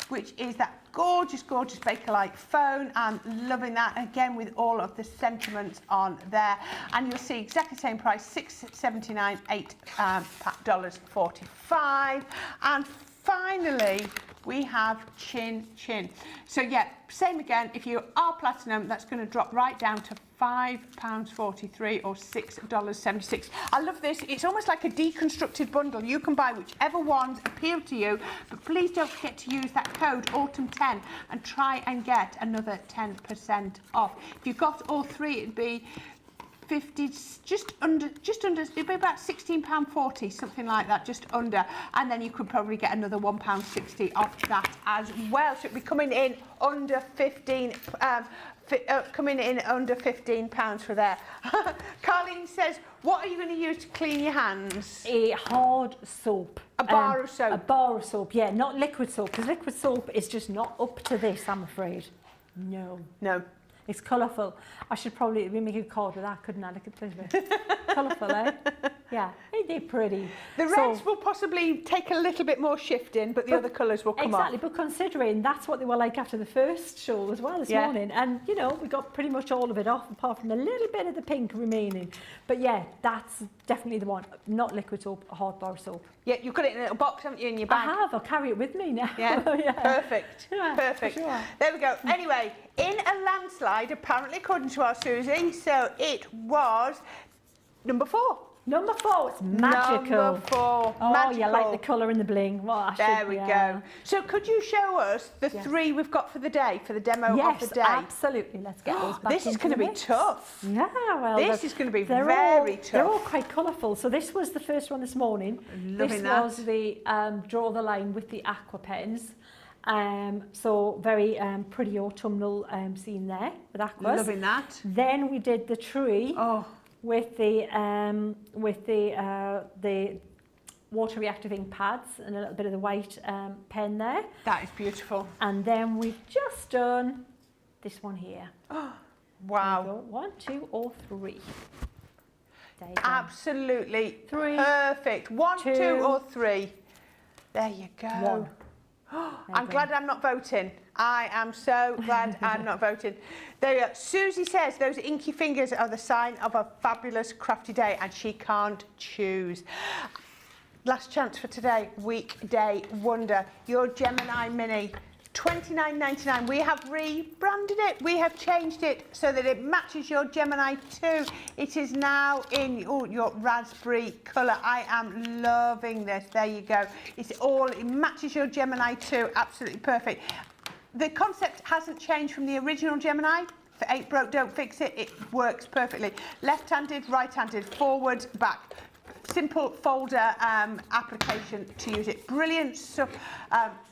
which is that gorgeous, gorgeous Bakelite phone. I'm loving that, again with all of the sentiments on there. And you'll see exactly the same price, $6.79, $8.45. And finally, we have Chin Chin. So yeah, same again, if you are platinum, that's going to drop right down to £5.43 or $6.76. I love this. It's almost like a deconstructed bundle. You can buy whichever ones appeal to you, but please don't forget to use that code autumn10 and try and get another 10% off. If you got all three, it'd be 50, just under, it'd be about £16.40, something like that, just under, and then you could probably get another £1.60 off that as well. So it'd be coming in under 15. Coming in under £15 for there. Carlene says, what are you going to use to clean your hands? A hard soap. A bar of soap? A bar of soap, yeah, not liquid soap, because liquid soap is just not up to this, I'm afraid. No. It's colourful. I should probably make a card with that, couldn't I? Look at this bit. Colourful, eh? Yeah, ain't they pretty? The reds will possibly take a little bit more shifting, but the other colours will come Exactly, but considering that's what they were like after the first show as well this morning, and you know, we got pretty much all of it off, apart from a little bit of the pink remaining. But yeah, that's definitely the one. Not liquid soap, a hard bar soap. Yeah, you've got it in a little box, haven't you, in your bag? I have, I'll carry it with me now. Yeah, yeah. Perfect, yeah, perfect. Sure. There we go. Anyway, in a landslide, apparently, according to our Susie, so it was number 4. Number 4, it's magical. Number 4, oh, magical. You like the colour and the bling. Well, there we go. So could you show us the 3 we've got for the day, for the demo of the day? Yes, absolutely. Let's get those back. This is going to be tough. Yeah, well. This is going to be very tough. They're all quite colourful. So this was the first one this morning. Loving that. This was the Draw the Line with the aqua pens. So very pretty autumnal scene there with aquas. Loving that. Then we did the tree. With the water reactive ink pads and a little bit of the white pen there. That is beautiful. And then we've just done this one here. Wow. 1, 2 or 3. There you go. Absolutely 3. Perfect. 1, 2 or 3. There you go. 1. I'm glad I'm not voting. I am so glad I'm not voting. There you go. Susie says those inky fingers are the sign of a fabulous crafty day, and she can't choose. Last chance for today, weekday wonder. Your Gemini Mini, $29.99. We have rebranded it. We have changed it so that it matches your Gemini 2. It is now in your raspberry colour. I am loving this. There you go. It matches your Gemini 2. Absolutely perfect. The concept hasn't changed from the original Gemini. If it ain't broke, don't fix it. It works perfectly. Left-handed, right-handed, forward, back. Simple folder application to use it. Brilliant stuff.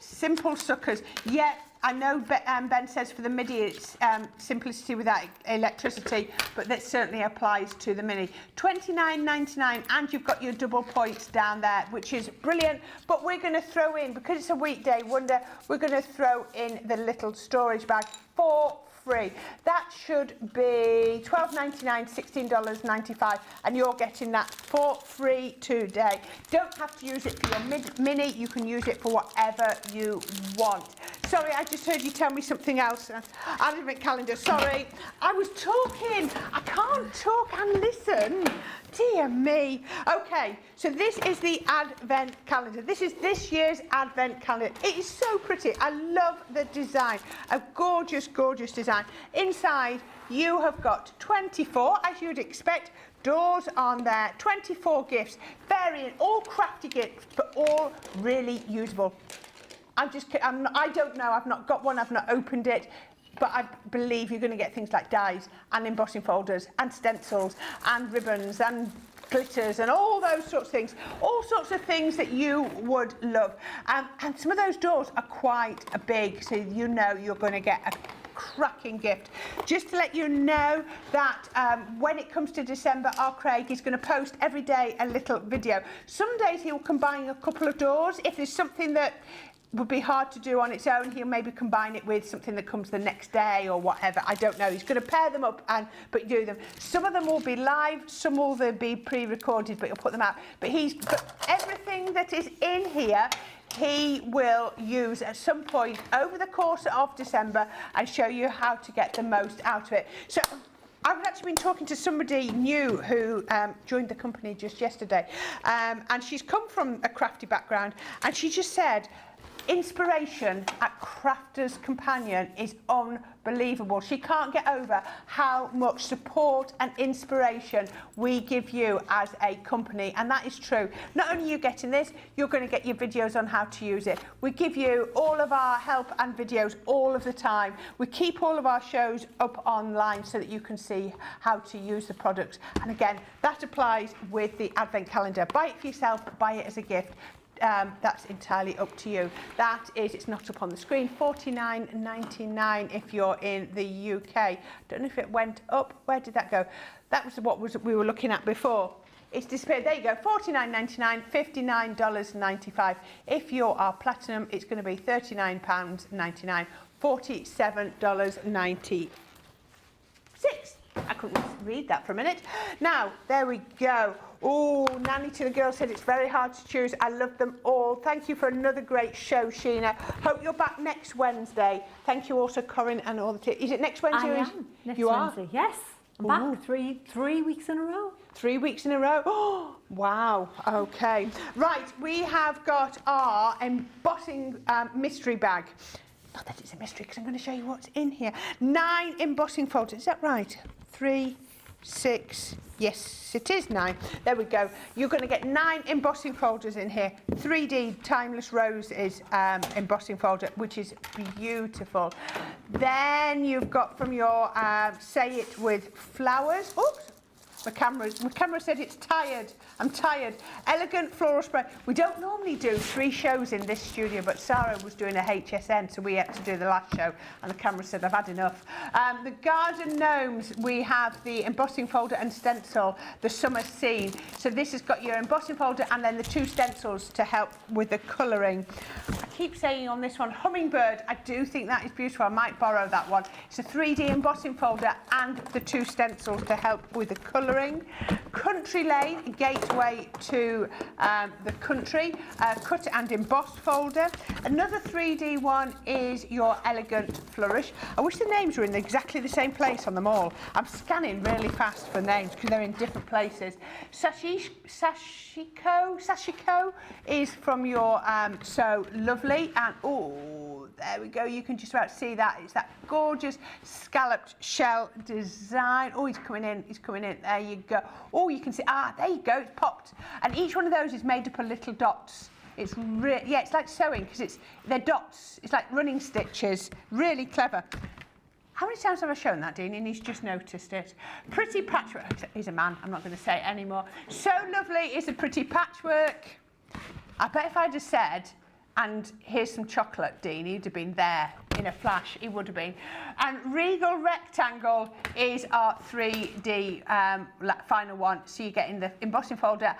Simple suckers. Yeah, I know Ben says for the MIDI it's simplicity without electricity, but that certainly applies to the Mini. $29.99, and you've got your double points down there, which is brilliant. But we're going to throw in, because it's a weekday wonder, we're going to throw in the little storage bag for free. That should be $12.99, $16.95, and you're getting that for free today. Don't have to use it for your Mini. You can use it for whatever you want. Sorry, I just heard you tell me something else. Advent calendar, sorry. I was talking. I can't talk and listen. Dear me. Okay, so this is the Advent calendar. This is this year's Advent calendar. It is so pretty. I love the design. A gorgeous, gorgeous design. Inside, you have got 24, as you'd expect, doors on there, 24 gifts, varying, all crafty gifts, but all really usable. I don't know, I've not got one, I've not opened it, but I believe you're going to get things like dies and embossing folders and stencils and ribbons and glitters and all those sorts of things, all sorts of things that you would love. And some of those doors are quite big, so you know you're going to get a cracking gift. Just to let you know that when it comes to December, our Craig is going to post every day a little video. Some days he will combine a couple of doors. If there's something that would be hard to do on its own, he'll maybe combine it with something that comes the next day or whatever. I don't know. He's going to pair them up but do them. Some of them will be live, some will be pre-recorded, but he'll put them out. But everything that is in here, he will use at some point over the course of December and show you how to get the most out of it. So I've actually been talking to somebody new who joined the company just yesterday, and she's come from a crafty background, and she just said, inspiration at Crafter's Companion is unbelievable. She can't get over how much support and inspiration we give you as a company, and that is true. Not only are you getting this, you're going to get your videos on how to use it. We give you all of our help and videos all of the time. We keep all of our shows up online so that you can see how to use the products. And again, that applies with the Advent calendar. Buy it for yourself, buy it as a gift. That's entirely up to you. That is, it's not up on the screen, $49.99 if you're in the UK. Don't know if it went up. Where did that go? That was what we were looking at before. It's disappeared. There you go, $49.99, $59.95. If you are platinum, it's going to be £39.99, $47.96. I couldn't read that for a minute. Now, there we go. Oh, Nanny to the Girls said it's very hard to choose. I love them all. Thank you for another great show, Sheena. Hope you're back next Wednesday. Thank you also, Corrine, and all the team. Is it next Wednesday? I am. Next you Wednesday, are? yes. I'm back 3 weeks in a row. 3 weeks in a row? Oh, wow. Okay. Right, we have got our embossing mystery bag. Not that it's a mystery, because I'm going to show you what's in here. 9 embossing folders. Is that right? 3, 6, yes, it is 9. There we go. You're going to get 9 embossing folders in here. 3D Timeless Roses embossing folder, which is beautiful. Then you've got from your Say It With Flowers. Oops. My camera said it's tired. I'm tired. Elegant floral spray. We don't normally do 3 shows in this studio, but Sara was doing a HSN, so we had to do the last show, and the camera said, I've had enough. The Garden Gnomes, we have the embossing folder and stencil, the summer scene. So this has got your embossing folder and then the 2 stencils to help with the colouring. I keep saying on this one, Hummingbird, I do think that is beautiful. I might borrow that one. It's a 3D embossing folder and the 2 stencils to help with the colouring. colouring. Country Lane, gateway to the country, cut and embossed folder. Another 3D one is your Elegant Flourish. I wish the names were in exactly the same place on them all. I'm scanning really fast for names because they're in different places. Sashiko is from your So Lovely, and oh, there we go, you can just about see that. It's that gorgeous scalloped shell design. Oh, he's coming in, there you go. Oh, you can see, there you go, it's popped. And each one of those is made up of little dots. It's yeah, it's like sewing because they're dots. It's like running stitches, really clever. How many times have I shown that, Dean? And he's just noticed it. Pretty Patchwork. He's a man, I'm not going to say it anymore. So Lovely is a pretty patchwork. I bet if I'd have said, and here's some chocolate, Dean, he'd have been there in a flash, he would have been. And Regal Rectangle is our 3D final one, so you get in the embossing folder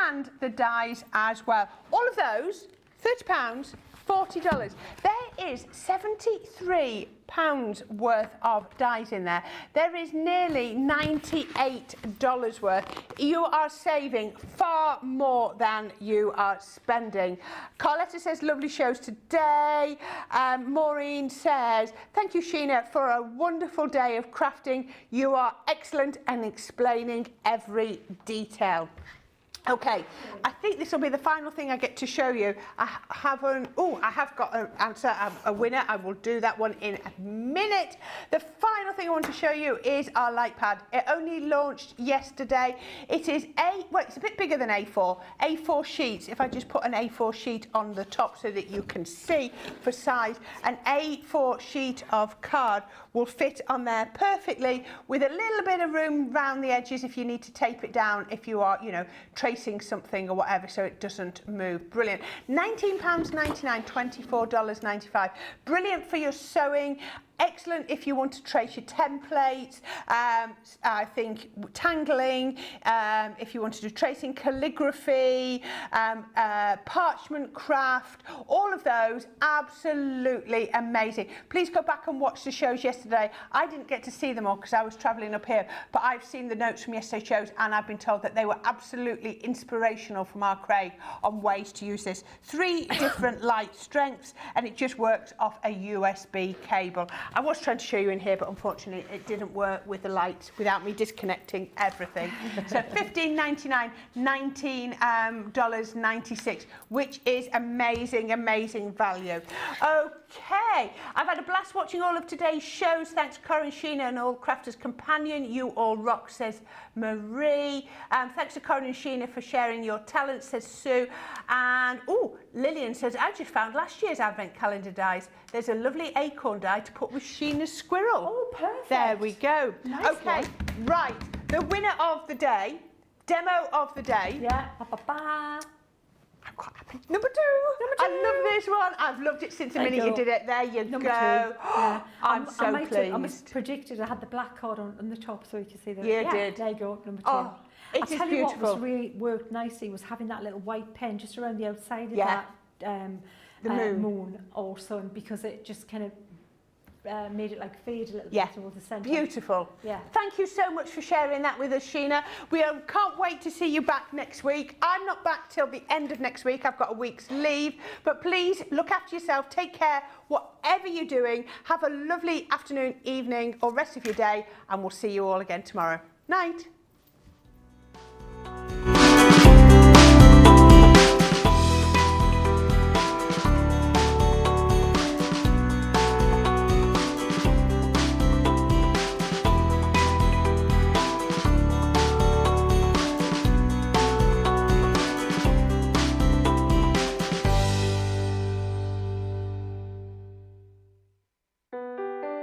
and the dies as well. All of those, £30, $40. There is £73 worth of dies in there. There is nearly $98 worth. You are saving far more than you are spending. Carletta says, lovely shows today. Maureen says, thank you, Sheena, for a wonderful day of crafting. You are excellent and explaining every detail. Okay, I think this will be the final thing I get to show you. I have got an answer, a winner. I will do that one in a minute. The final thing I want to show you is our light pad. It only launched yesterday. It is it's a bit bigger than A4 sheets. If I just put an A4 sheet on the top so that you can see for size, an A4 sheet of card will fit on there perfectly with a little bit of room around the edges if you need to tape it down if you are, tracing something or whatever so it doesn't move. Brilliant. £19.99, $24.95. Brilliant for your sewing. Excellent if you want to trace your templates, I think tangling, if you want to do tracing, calligraphy, parchment craft, all of those, absolutely amazing. Please go back and watch the shows yesterday. I didn't get to see them all because I was travelling up here, but I've seen the notes from yesterday's shows and I've been told that they were absolutely inspirational from our Craig on ways to use this. 3 different light strengths and it just works off a USB cable. I was trying to show you in here, but unfortunately it didn't work with the light without me disconnecting everything. So $15.99, $19.96, which is amazing, amazing value. Okay, I've had a blast watching all of today's shows. Thanks to Corrine, Sheena and all Crafters Companion. You all rock, says Marie. Thanks to Corrine and Sheena for sharing your talents, says Sue. And Lillian says, I just found last year's advent calendar dies. There's a lovely acorn die to put with Sheena's squirrel. Oh, perfect. There we go. Nice okay, one. right. The winner of the day, demo of the day. Yeah. Ba-ba-ba. I'm quite happy. Number two. I love this one. I've loved it since the minute you did it. There you go. Yeah. I'm so pleased. I mispredicted. I had the black card on the top so you can see that. You did. There you go, number 2. Oh, it is tell you beautiful. what was really worked nicely was having that little white pen just around the outside of Yeah. that The moon also, because it just kind of made it like fade a little bit towards the centre. Beautiful. Yeah. Thank you so much for sharing that with us, Sheena. We can't wait to see you back next week. I'm not back till the end of next week. I've got a week's leave. But please look after yourself. Take care. Whatever you're doing, have a lovely afternoon, evening, or rest of your day. And we'll see you all again tomorrow. Night.